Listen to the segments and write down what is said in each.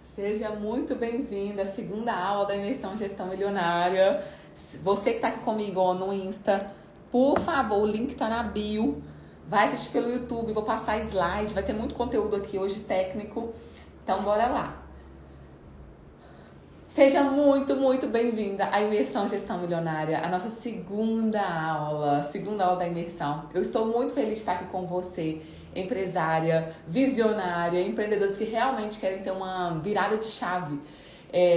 Seja muito bem-vinda à segunda aula da Imersão Gestão Milionária. Você que está aqui comigo no Insta, por favor, o link está na bio. Vai assistir pelo YouTube, vou passar slide, vai ter muito conteúdo aqui hoje técnico. Então, bora lá. Seja muito bem-vinda à Imersão Gestão Milionária, a nossa segunda aula da imersão. Eu estou muito feliz de estar aqui com você, empresária, visionária, empreendedores que realmente querem ter uma virada de chave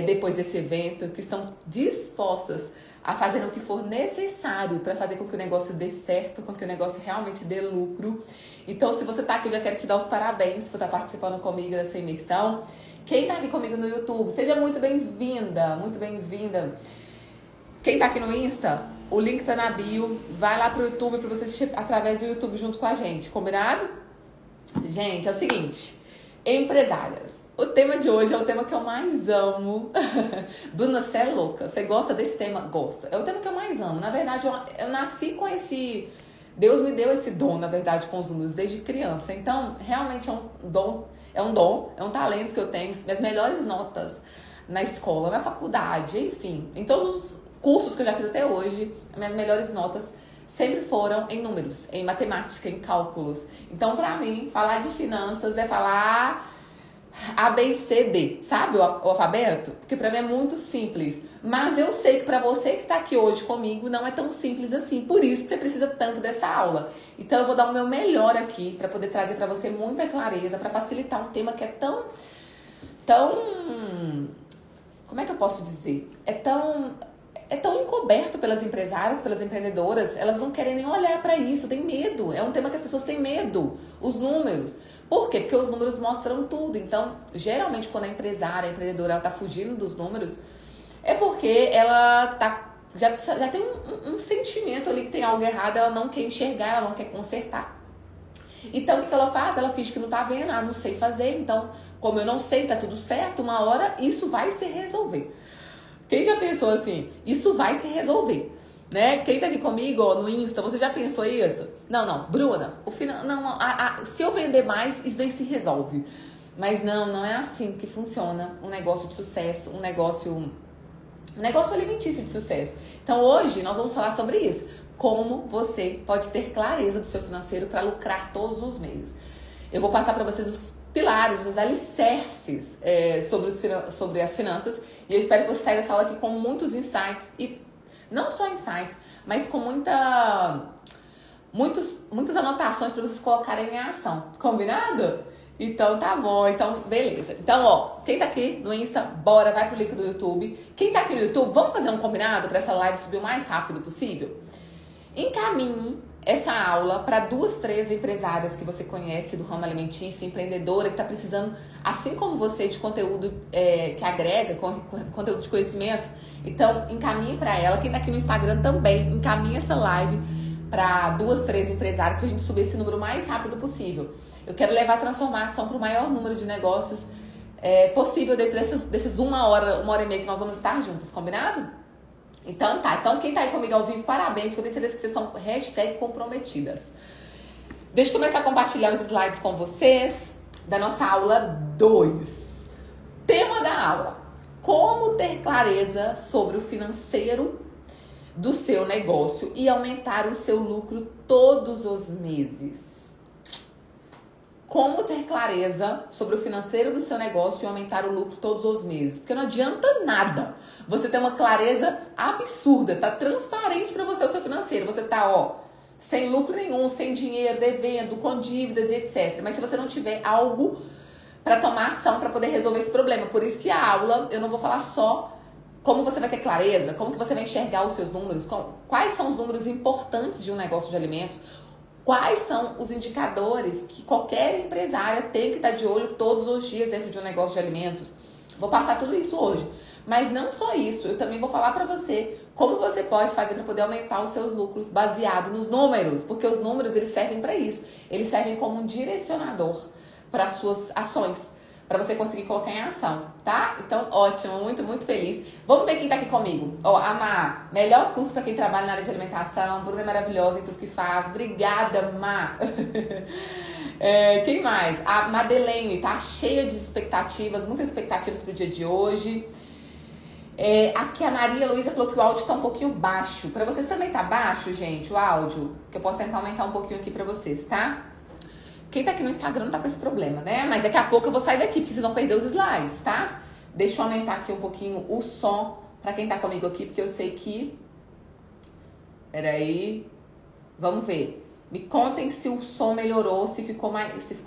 depois desse evento, que estão dispostas a fazer o que for necessário para fazer com que o negócio dê certo, com que o negócio realmente dê lucro. Então, se você está aqui, eu já quero te dar os parabéns por estar participando comigo dessa imersão. Quem está aqui comigo no YouTube, seja muito bem-vinda, muito bem-vinda. Quem está aqui no Insta, o link está na bio. Vai lá pro YouTube para você assistir através do YouTube junto com a gente, combinado? Gente, é o seguinte, empresárias. O tema de hoje é o tema que eu mais amo. Bruna, você é louca. Você gosta desse tema? Gosto. É o tema que eu mais amo. Na verdade, eu nasci com esse... Deus me deu esse dom, na verdade, com os números desde criança. Então, realmente é um dom, é um talento que eu tenho. Minhas melhores notas na escola, na faculdade, enfim, em todos os cursos que eu já fiz até hoje, minhas melhores notas sempre foram em números, em matemática, em cálculos. Então, pra mim, falar de finanças é falar A, B, C, D, sabe o alfabeto? Porque pra mim é muito simples. Mas eu sei que pra você que tá aqui hoje comigo não é tão simples assim. Por isso que você precisa tanto dessa aula. Então eu vou dar o meu melhor aqui pra poder trazer pra você muita clareza, pra facilitar um tema que é tão... Como é que eu posso dizer? É tão encoberto pelas empresárias, pelas empreendedoras. Elas não querem nem olhar para isso, tem medo. É um tema que as pessoas têm medo. Os números. Por quê? Porque os números mostram tudo. Então, geralmente, quando a empresária, a empreendedora, ela tá fugindo dos números, é porque ela já tem um sentimento ali que tem algo errado, ela não quer enxergar, ela não quer consertar. Então, o que ela faz? Ela finge que não tá vendo, não sei fazer. Então, como eu não sei, tá tudo certo, uma hora isso vai se resolver. Quem já pensou assim? Isso vai se resolver, né? Quem tá aqui comigo no Insta, você já pensou isso? Não, Bruna, se eu vender mais, isso daí se resolve. Mas não é assim que funciona um negócio de sucesso, um negócio alimentício de sucesso. Então hoje nós vamos falar sobre isso. Como você pode ter clareza do seu financeiro para lucrar todos os meses. Eu vou passar para vocês os pilares, os alicerces sobre as finanças. E eu espero que você saia dessa aula aqui com muitos insights. E não só insights, mas com muitas anotações para vocês colocarem em ação. Combinado? Então tá bom, então beleza. Então, quem tá aqui no Insta, bora, vai pro link do YouTube. Quem tá aqui no YouTube, vamos fazer um combinado para essa live subir o mais rápido possível? Encaminhe essa aula para 2, 3 empresárias que você conhece do ramo alimentício, empreendedora, que está precisando, assim como você, de conteúdo que agrega, conteúdo de conhecimento. Então, encaminhe para ela. Quem está aqui no Instagram também, encaminhe essa live para 2, 3 empresárias para a gente subir esse número o mais rápido possível. Eu quero levar a transformação para o maior número de negócios possível dentro desses 1 hora e meia que nós vamos estar juntas, combinado? Então tá, quem tá aí comigo ao vivo, parabéns, porque eu tenho certeza que vocês estão #comprometidas. Deixa eu começar a compartilhar os slides com vocês da nossa aula 2. Tema da aula: como ter clareza sobre o financeiro do seu negócio e aumentar o seu lucro todos os meses. Como ter clareza sobre o financeiro do seu negócio e aumentar o lucro todos os meses. Porque não adianta nada você ter uma clareza absurda, tá transparente para você o seu financeiro. Você tá, sem lucro nenhum, sem dinheiro, devendo, com dívidas e etc. Mas se você não tiver algo para tomar ação para poder resolver esse problema. Por isso que a aula, eu não vou falar só como você vai ter clareza, como que você vai enxergar os seus números, quais são os números importantes de um negócio de alimentos, quais são os indicadores que qualquer empresária tem que estar de olho todos os dias dentro de um negócio de alimentos. Vou passar tudo isso hoje. Mas não só isso, eu também vou falar para você como você pode fazer para poder aumentar os seus lucros baseado nos números. Porque os números, eles servem para isso. Eles servem como um direcionador para as suas ações, para você conseguir colocar em ação, tá? Então, ótimo, muito feliz. Vamos ver quem tá aqui comigo. A Má, melhor curso para quem trabalha na área de alimentação. Bruna é maravilhosa em tudo que faz. Obrigada, Má. Quem mais? A Madeleine tá cheia de expectativas, muitas expectativas pro dia de hoje. Aqui a Maria Luísa falou que o áudio tá um pouquinho baixo. Pra vocês também tá baixo, gente, o áudio? Que eu posso tentar aumentar um pouquinho aqui pra vocês, tá? Quem tá aqui no Instagram não tá com esse problema, né? Mas daqui a pouco eu vou sair daqui, porque vocês vão perder os slides, tá? Deixa eu aumentar aqui um pouquinho o som pra quem tá comigo aqui, porque eu sei que... Peraí. Vamos ver. Me contem se o som melhorou, se ficou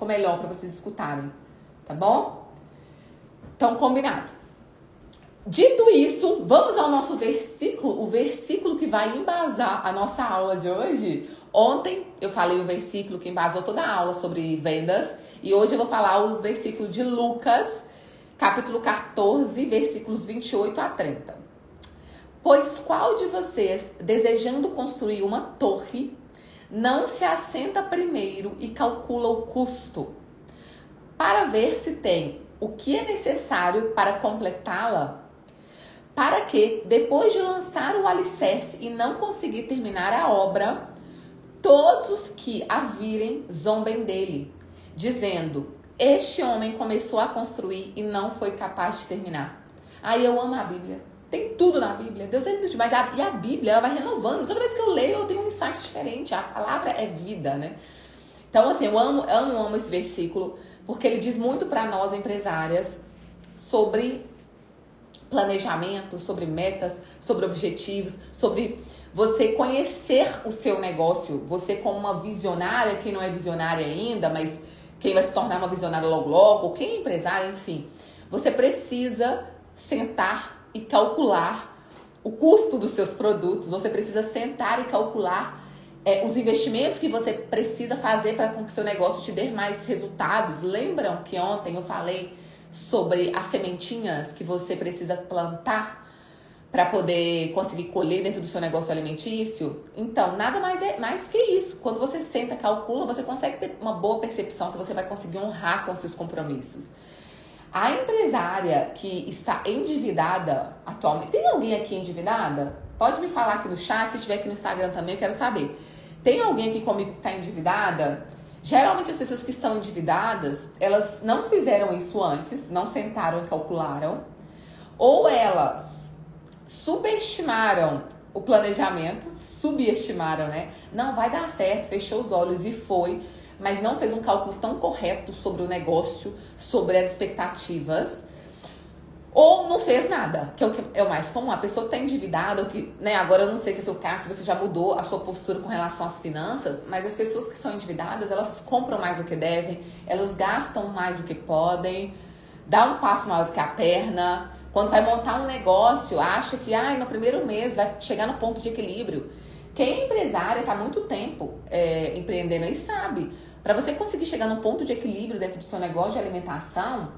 melhor pra vocês escutarem, tá bom? Então, combinado. Dito isso, vamos ao nosso versículo, o versículo que vai embasar a nossa aula de hoje. Ontem eu falei o versículo que embasou toda a aula sobre vendas e hoje eu vou falar o versículo de Lucas, capítulo 14, versículos 28 a 30. Pois qual de vocês, desejando construir uma torre, não se assenta primeiro e calcula o custo, para ver se tem o que é necessário para completá-la? Para que, depois de lançar o alicerce e não conseguir terminar a obra, todos os que a virem zombem dele, dizendo: este homem começou a construir e não foi capaz de terminar. Aí eu amo a Bíblia. Tem tudo na Bíblia. Deus é lindo demais. E a Bíblia, ela vai renovando. Toda vez que eu leio, eu tenho um insight diferente. A palavra é vida, né? Então, assim, eu amo esse versículo, porque ele diz muito para nós, empresárias, sobre planejamento, sobre metas, sobre objetivos, sobre você conhecer o seu negócio. Você como uma visionária, quem não é visionária ainda, mas quem vai se tornar uma visionária logo logo, ou quem é empresária, enfim. Você precisa sentar e calcular o custo dos seus produtos. Você precisa sentar e calcular os investimentos que você precisa fazer para que o seu negócio te dê mais resultados. Lembram que ontem eu falei sobre as sementinhas que você precisa plantar para poder conseguir colher dentro do seu negócio alimentício? Então, nada mais que isso. Quando você senta, calcula, você consegue ter uma boa percepção se você vai conseguir honrar com os seus compromissos. A empresária que está endividada atualmente... Tem alguém aqui endividada? Pode me falar aqui no chat, se estiver aqui no Instagram também, eu quero saber. Tem alguém aqui comigo que está endividada? Geralmente as pessoas que estão endividadas, elas não fizeram isso antes, não sentaram e calcularam, ou elas subestimaram o planejamento, subestimaram, né? Não vai dar certo, fechou os olhos e foi, mas não fez um cálculo tão correto sobre o negócio, sobre as expectativas, ou não fez nada, que é o mais comum. A pessoa está endividada, né? Agora eu não sei se é seu caso, se você já mudou a sua postura com relação às finanças, mas as pessoas que são endividadas, elas compram mais do que devem, elas gastam mais do que podem, dá um passo maior do que a perna. Quando vai montar um negócio, acha que no primeiro mês vai chegar no ponto de equilíbrio. Quem é empresária está há muito tempo empreendendo aí sabe. Para você conseguir chegar no ponto de equilíbrio dentro do seu negócio de alimentação,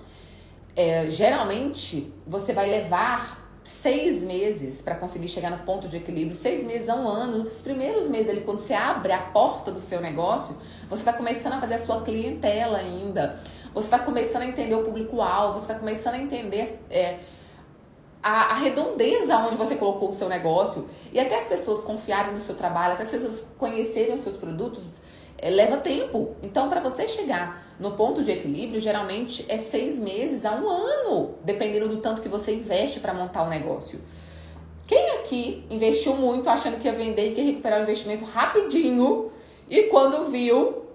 geralmente você vai levar 6 meses para conseguir chegar no ponto de equilíbrio, 6 meses a 1 ano. Nos primeiros meses ali, quando você abre a porta do seu negócio, você está começando a fazer a sua clientela ainda, você está começando a entender o público-alvo, você está começando a entender a redondeza onde você colocou o seu negócio, e até as pessoas confiarem no seu trabalho, até as pessoas conhecerem os seus produtos, leva tempo. Então, para você chegar no ponto de equilíbrio, geralmente é 6 meses a 1 ano, dependendo do tanto que você investe para montar o negócio. Quem aqui investiu muito achando que ia vender e que ia recuperar o investimento rapidinho, e quando viu,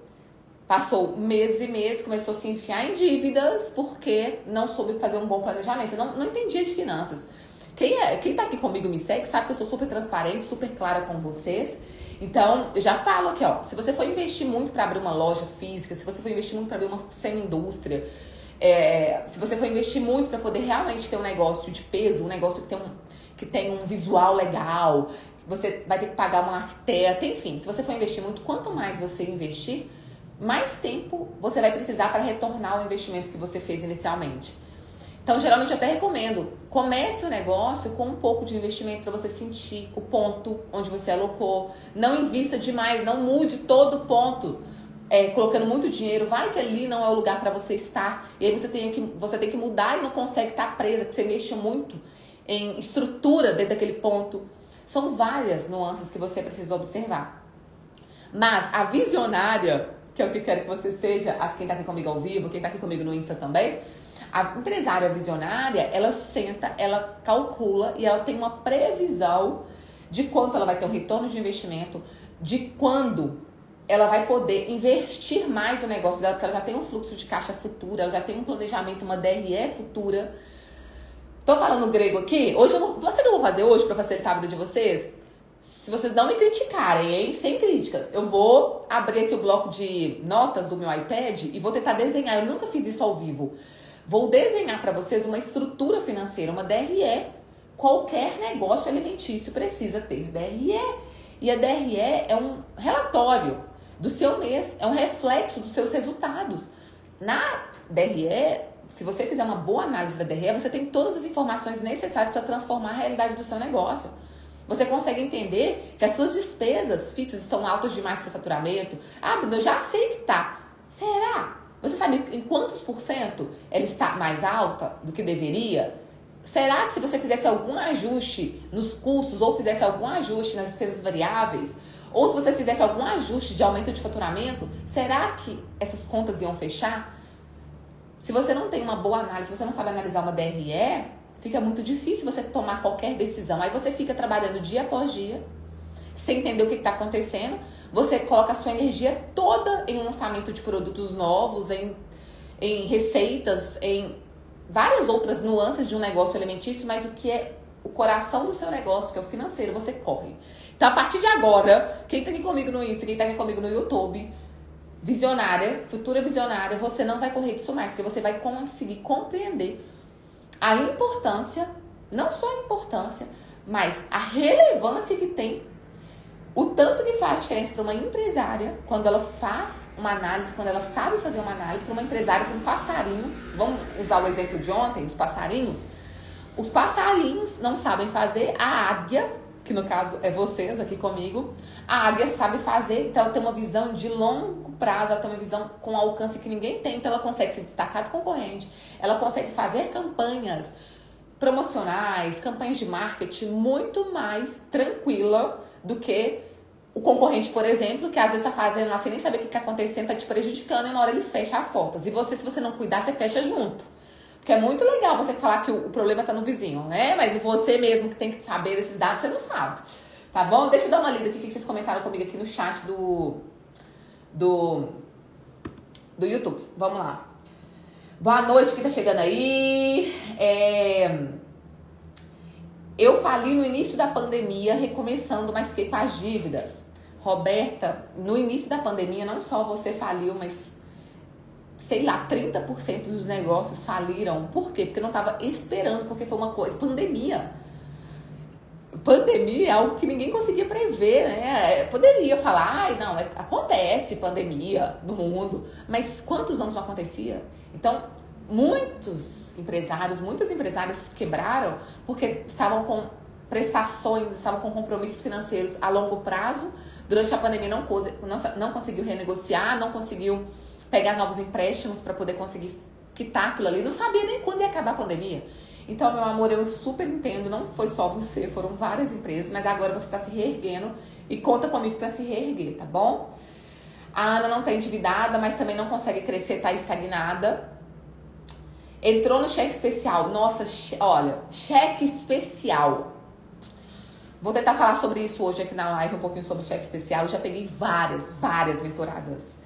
passou meses e meses, começou a se enfiar em dívidas porque não soube fazer um bom planejamento, não entendia de finanças. Quem tá aqui comigo, me segue, sabe que eu sou super transparente, super clara com vocês. Então, eu já falo aqui, ó, se você for investir muito para abrir uma loja física, se você for investir muito para abrir uma semi-indústria, se você for investir muito para poder realmente ter um negócio de peso, um negócio que tem um visual legal, você vai ter que pagar uma arquiteta, enfim, se você for investir muito, quanto mais você investir, mais tempo você vai precisar para retornar o investimento que você fez inicialmente. Então, geralmente eu até recomendo, comece o negócio com um pouco de investimento para você sentir o ponto onde você alocou. Não invista demais, não mude todo o ponto, colocando muito dinheiro. Vai que ali não é o lugar para você estar, e aí você tem que mudar e não consegue estar presa, que você mexa muito em estrutura dentro daquele ponto. São várias nuances que você precisa observar. Mas a visionária que é o que eu quero que você seja, quem tá aqui comigo ao vivo, quem tá aqui comigo no Insta também. A empresária visionária, ela senta, ela calcula e ela tem uma previsão de quanto ela vai ter um retorno de investimento, de quando ela vai poder investir mais no negócio dela, porque ela já tem um fluxo de caixa futuro, ela já tem um planejamento, uma DRE futura. Tô falando grego aqui? Hoje sabe o que eu vou fazer hoje para facilitar a vida de vocês? Se vocês não me criticarem, hein? Sem críticas. Eu vou abrir aqui o bloco de notas do meu iPad e vou tentar desenhar. Eu nunca fiz isso ao vivo. Vou desenhar para vocês uma estrutura financeira, uma DRE. Qualquer negócio alimentício precisa ter DRE. E a DRE é um relatório do seu mês, é um reflexo dos seus resultados. Na DRE, se você fizer uma boa análise da DRE, você tem todas as informações necessárias para transformar a realidade do seu negócio. Você consegue entender se as suas despesas fixas estão altas demais para o faturamento. Ah, Bruna, eu já sei que tá. Será? Você sabe em quantos % ela está mais alta do que deveria? Será que se você fizesse algum ajuste nos custos ou fizesse algum ajuste nas despesas variáveis, ou se você fizesse algum ajuste de aumento de faturamento, será que essas contas iam fechar? Se você não tem uma boa análise, se você não sabe analisar uma DRE, fica muito difícil você tomar qualquer decisão. Aí você fica trabalhando dia após dia, sem entender o que está acontecendo. Você coloca a sua energia toda em lançamento de produtos novos, em receitas, em várias outras nuances de um negócio alimentício, mas o que é o coração do seu negócio, que é o financeiro, você corre. Então, a partir de agora, quem tá aqui comigo no Insta, quem tá aqui comigo no YouTube, visionária, futura visionária, você não vai correr disso mais, porque você vai conseguir compreender a importância, não só a importância, mas a relevância que tem, o tanto que faz diferença para uma empresária quando ela faz uma análise, quando ela sabe fazer uma análise, para uma empresária, para um passarinho. Vamos usar o exemplo de ontem, os passarinhos. Os passarinhos não sabem fazer, a águia, que no caso é vocês aqui comigo, a águia sabe fazer, então ela tem uma visão de longo prazo, ela tem uma visão com alcance que ninguém tem, então ela consegue se destacar do concorrente, ela consegue fazer campanhas promocionais, campanhas de marketing muito mais tranquila do que o concorrente, por exemplo, que às vezes tá fazendo lá sem nem saber o que tá acontecendo, tá te prejudicando e na hora ele fecha as portas. E você, se você não cuidar, você fecha junto. Porque é muito legal você falar que o problema tá no vizinho, né? Mas você mesmo que tem que saber desses dados, você não sabe. Tá bom? Deixa eu dar uma lida aqui, o que vocês comentaram comigo aqui no chat do YouTube. Vamos lá. Boa noite, quem tá chegando aí. Eu fali no início da pandemia, recomeçando, mas fiquei com as dívidas. Roberta, no início da pandemia, não só você faliu, mas, sei lá, 30% dos negócios faliram. Por quê? Porque não estava esperando, porque foi uma coisa... Pandemia. Pandemia é algo que ninguém conseguia prever, né? Poderia falar, ai, não, acontece pandemia no mundo, mas quantos anos não acontecia? Então, muitas empresárias quebraram porque estavam com prestações, estavam com compromissos financeiros a longo prazo. Durante a pandemia não conseguiu renegociar, não conseguiu pegar novos empréstimos para poder conseguir quitar aquilo ali. Não sabia nem quando ia acabar a pandemia. Então, meu amor, eu super entendo, não foi só você, foram várias empresas, mas agora você está se reerguendo e conta comigo para se reerguer, tá bom? A Ana não está endividada, mas também não consegue crescer, está estagnada. Entrou no cheque especial. Nossa, olha, cheque especial. Vou tentar falar sobre isso hoje aqui na live, um pouquinho sobre cheque especial. Eu já peguei várias mentoradas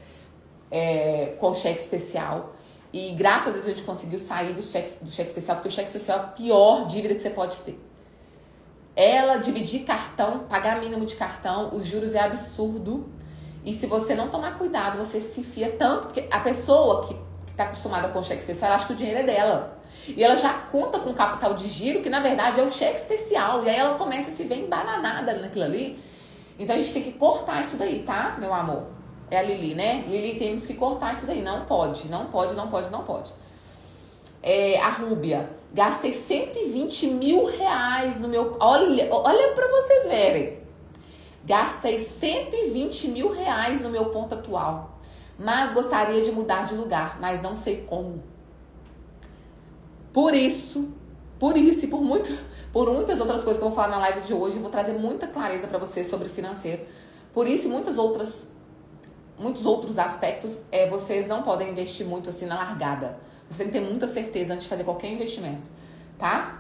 com cheque especial. E graças a Deus a gente conseguiu sair do cheque especial, porque o cheque especial é a pior dívida que você pode ter. Ela dividir cartão, pagar mínimo de cartão, os juros é absurdo. E se você não tomar cuidado, você se enfia tanto, porque a pessoa que está acostumada com o cheque especial, ela acha que o dinheiro é dela. E ela já conta com capital de giro, que na verdade é o cheque especial. E aí ela começa a se ver embananada naquilo ali. Então a gente tem que cortar isso daí, tá, meu amor? É a Lili, né? Lili, temos que cortar isso daí. Não pode. A Rúbia. Gastei 120 mil reais no meu... Olha pra vocês verem. Gastei 120 mil reais no meu ponto atual. Mas gostaria de mudar de lugar, mas não sei como. Por isso e por muitas outras coisas que eu vou falar na live de hoje, eu vou trazer muita clareza pra vocês sobre financeiro. Por isso e muitas outras muitos outros aspectos, vocês não podem investir muito assim na largada. Você tem que ter muita certeza antes de fazer qualquer investimento, tá?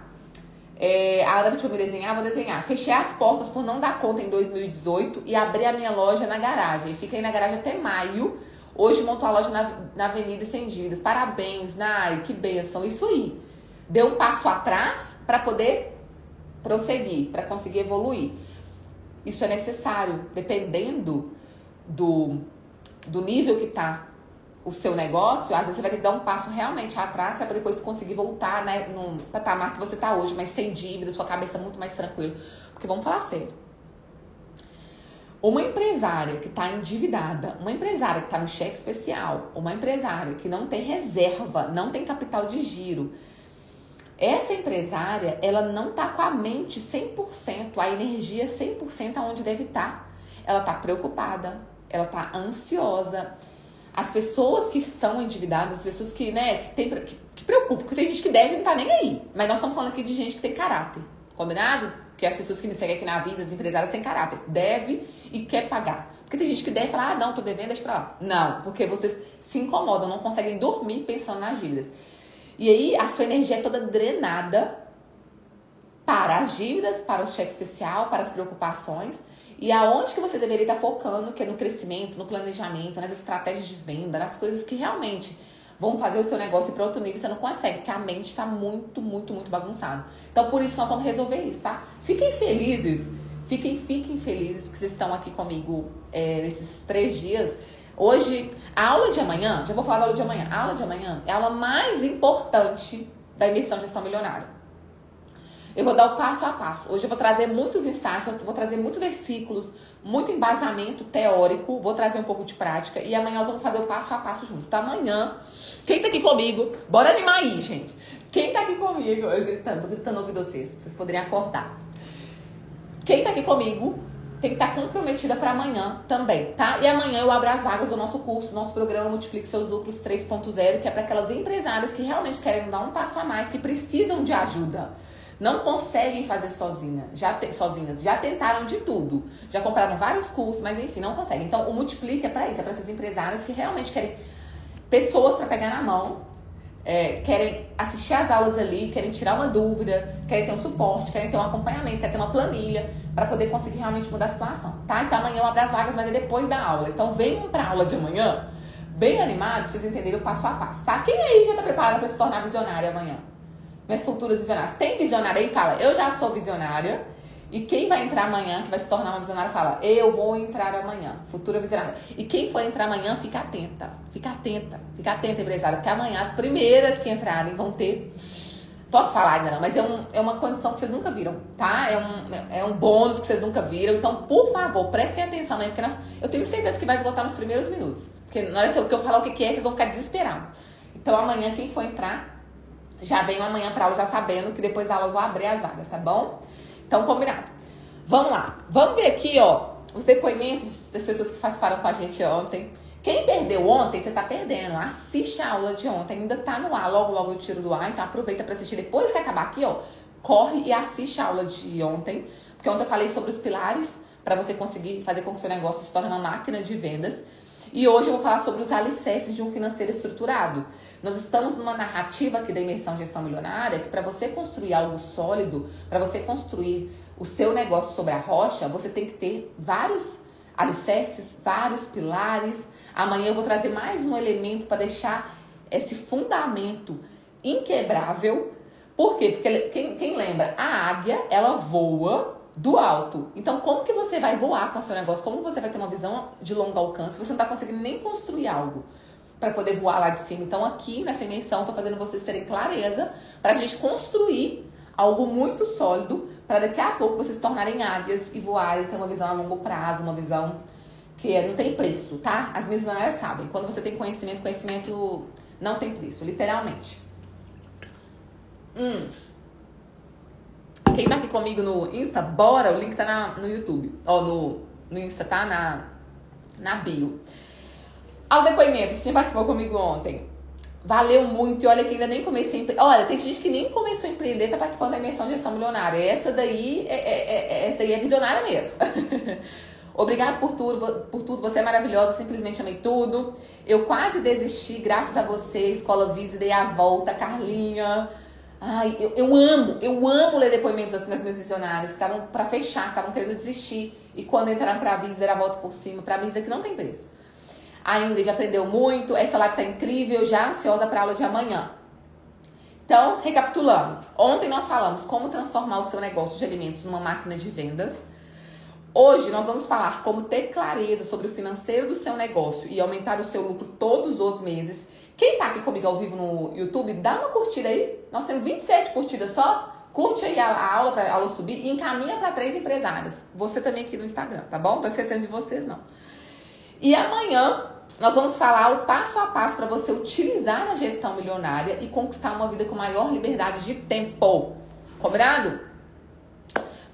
A Ana pediu pra me desenhar, vou desenhar. Fechei as portas por não dar conta em 2018 e abri a minha loja na garagem. Fiquei na garagem até maio. Hoje montou a loja na Avenida Sem Dívidas. Parabéns, Nai, que bênção. Isso aí. Deu um passo atrás para poder prosseguir, para conseguir evoluir. Isso é necessário, dependendo do nível que tá o seu negócio. Às vezes você vai ter que dar um passo realmente atrás para depois conseguir voltar, né, no patamar que você tá hoje, mas sem dívida, sua cabeça muito mais tranquila. Porque vamos falar sério. Uma empresária que está endividada, uma empresária que está no cheque especial, uma empresária que não tem reserva, não tem capital de giro, essa empresária, ela não está com a mente 100%, a energia 100% aonde deve estar. Ela está preocupada, ela está ansiosa. As pessoas que estão endividadas, as pessoas que, né, que preocupam, porque tem gente que deve e não tá nem aí. Mas nós estamos falando aqui de gente que tem caráter, combinado? Porque as pessoas que me seguem aqui na Avisa, as empresárias têm caráter, deve e quer pagar. Porque tem gente que deve falar, não, tô devendo, deixa pra lá. Não, porque vocês se incomodam, não conseguem dormir pensando nas dívidas. E aí a sua energia é toda drenada para as dívidas, para o cheque especial, para as preocupações. E aonde que você deveria estar focando, que é no crescimento, no planejamento, nas estratégias de venda, nas coisas que realmente vão fazer o seu negócio ir para outro nível, você não consegue, porque a mente está muito, muito, muito bagunçada. Então, por isso, nós vamos resolver isso, tá? Fiquem felizes, fiquem felizes que vocês estão aqui comigo nesses 3 dias. Hoje, a aula de amanhã, já vou falar da aula de amanhã. A aula de amanhã é a aula mais importante da imersão Gestão Milionária. Eu vou dar o passo a passo. Hoje eu vou trazer muitos insights, eu vou trazer muitos versículos, muito embasamento teórico, vou trazer um pouco de prática e amanhã nós vamos fazer o passo a passo juntos. Então amanhã, quem tá aqui comigo, bora animar aí, gente. Quem tá aqui comigo, eu tô gritando no ouvido de vocês, pra vocês poderem acordar. Quem tá aqui comigo tem que estar comprometida para amanhã também, tá? E amanhã eu abro as vagas do nosso curso, nosso programa Multiplique Seus Lucros 3.0, que é para aquelas empresárias que realmente querem dar um passo a mais, que precisam de ajuda. Não conseguem fazer sozinhas, já tentaram de tudo, já compraram vários cursos, mas enfim, não conseguem. Então, o Multiplica é para isso, é para essas empresárias que realmente querem pessoas para pegar na mão, querem assistir às aulas ali, querem tirar uma dúvida, querem ter um suporte, querem ter um acompanhamento, querem ter uma planilha para poder conseguir realmente mudar a situação, tá? Então, amanhã eu abro as vagas, mas é depois da aula. Então, venham para a aula de amanhã bem animados, pra vocês entenderem o passo a passo, tá? Quem aí já tá preparado para se tornar visionária amanhã? Minhas futuras visionárias. Tem visionária aí? Fala, eu já sou visionária. E quem vai entrar amanhã, que vai se tornar uma visionária, fala, eu vou entrar amanhã. Futura visionária. E quem for entrar amanhã, fica atenta. Fica atenta, empresário. Porque amanhã as primeiras que entrarem vão ter... Posso falar ainda não, mas é uma condição que vocês nunca viram, tá? É um bônus que vocês nunca viram. Então, por favor, prestem atenção aí, porque eu tenho certeza que vai esgotar nos primeiros minutos. Porque na hora que eu falar o que é, vocês vão ficar desesperados. Então, amanhã, quem for entrar... Já venho amanhã pra aula já sabendo que depois da aula eu vou abrir as vagas, tá bom? Então, combinado. Vamos lá. Vamos ver aqui, ó, os depoimentos das pessoas que participaram com a gente ontem. Quem perdeu ontem, você tá perdendo. Assiste a aula de ontem, ainda tá no ar. Logo, logo eu tiro do ar, então aproveita pra assistir. Depois que acabar aqui, ó, corre e assiste a aula de ontem. Porque ontem eu falei sobre os pilares pra você conseguir fazer com que o seu negócio se torne uma máquina de vendas. E hoje eu vou falar sobre os alicerces de um financeiro estruturado. Nós estamos numa narrativa aqui da imersão Gestão Milionária que para você construir algo sólido, para você construir o seu negócio sobre a rocha, você tem que ter vários alicerces, vários pilares. Amanhã eu vou trazer mais um elemento para deixar esse fundamento inquebrável. Por quê? Porque quem lembra, a águia, ela voa do alto. Então, como que você vai voar com o seu negócio? Como você vai ter uma visão de longo alcance se você não está conseguindo nem construir algo para poder voar lá de cima? Então, aqui nessa imersão, eu tô fazendo vocês terem clareza para a gente construir algo muito sólido para daqui a pouco vocês se tornarem águias e voarem, ter uma visão a longo prazo, uma visão que não tem preço, tá? As minhas visionárias sabem. Quando você tem conhecimento não tem preço, literalmente. Quem tá aqui comigo no Insta, bora, o link tá no YouTube. Ó, no Insta, tá? Na bio. Aos depoimentos, quem participou comigo ontem. Valeu muito, e olha que ainda nem comecei a empreender. Olha, tem gente que nem começou a empreender, tá participando da imersão de Gestão Milionária. Essa daí é visionária mesmo. Obrigado por tudo, você é maravilhosa, simplesmente amei tudo. Eu quase desisti, graças a você, Escola Vise, dei a volta, Carlinha. Ai, eu amo ler depoimentos assim das meus visionários, que estavam pra fechar, estavam querendo desistir. E quando entraram pra Vise, deram a volta por cima. Pra mim, isso daqui não tem preço. A Ingrid aprendeu muito, essa live tá incrível, já ansiosa pra aula de amanhã. Então, recapitulando. Ontem nós falamos como transformar o seu negócio de alimentos numa máquina de vendas. Hoje nós vamos falar como ter clareza sobre o financeiro do seu negócio e aumentar o seu lucro todos os meses. Quem tá aqui comigo ao vivo no YouTube, dá uma curtida aí. Nós temos 27 curtidas só. Curte aí a aula para a aula subir e encaminha para 3 empresários. Você também aqui no Instagram, tá bom? Não tô esquecendo de vocês, não. E amanhã nós vamos falar o passo a passo para você utilizar na gestão milionária e conquistar uma vida com maior liberdade de tempo. Combinado?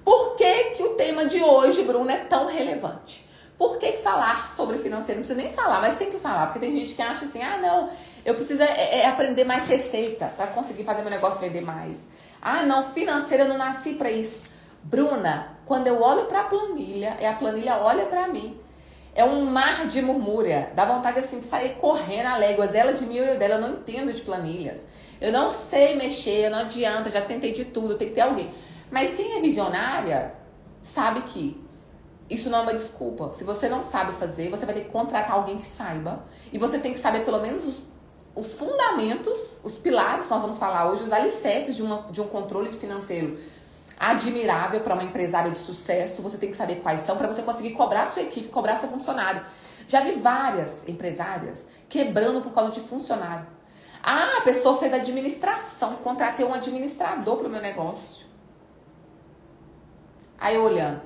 Por que o tema de hoje, Bruna, é tão relevante? Por que falar sobre financeiro? Não precisa nem falar, mas tem que falar. Porque tem gente que acha assim, ah, não, eu preciso aprender mais receita para conseguir fazer meu negócio vender mais. Ah, não, financeiro, eu não nasci para isso. Bruna, quando eu olho para a planilha, e a planilha olha para mim, é um mar de murmúria. Dá vontade assim de sair correndo a léguas. Ela de mim e eu dela, eu não entendo de planilhas. Eu não sei mexer, não adianta, já tentei de tudo, tem que ter alguém. Mas quem é visionária sabe que isso não é uma desculpa. Se você não sabe fazer, você vai ter que contratar alguém que saiba. E você tem que saber pelo menos os fundamentos, os pilares, nós vamos falar hoje, os alicerces de um controle financeiro admirável para uma empresária de sucesso. Você tem que saber quais são para você conseguir cobrar a sua equipe, cobrar seu funcionário. Já vi várias empresárias quebrando por causa de funcionário. Ah, a pessoa fez administração, contratei um administrador para o meu negócio. Aí eu olhando.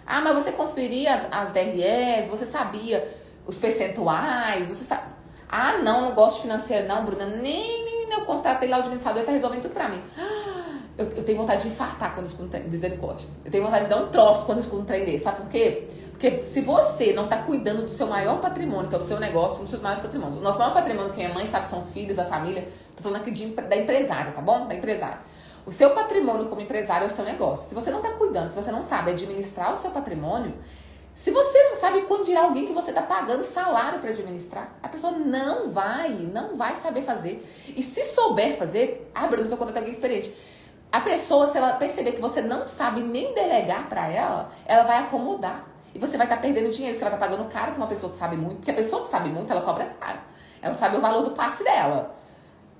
Ah, mas você conferia as DREs, você sabia os percentuais, você sabe... Ah, não gosto de financeiro não, Bruna. Nem eu contratei lá o administrador e tá resolvendo tudo pra mim. Eu tenho vontade de infartar quando eu escuto um trem, misericórdia. Eu tenho vontade de dar um troço quando eu escuto um trem desse. Sabe por quê? Porque se você não tá cuidando do seu maior patrimônio, que é o seu negócio, um dos seus maiores patrimônios. O nosso maior patrimônio, quem é mãe, sabe que são os filhos, a família. Tô falando aqui da empresária, tá bom? Da empresária. O seu patrimônio como empresário é o seu negócio. Se você não está cuidando, se você não sabe administrar o seu patrimônio, se você não sabe quando dirá alguém que você está pagando salário para administrar, a pessoa não vai saber fazer. E se souber fazer, Bruno, eu contratar alguém experiente. A pessoa, se ela perceber que você não sabe nem delegar para ela vai acomodar. E você vai estar perdendo dinheiro, você vai estar pagando caro para uma pessoa que sabe muito, porque a pessoa que sabe muito, ela cobra caro. Ela sabe o valor do passe dela,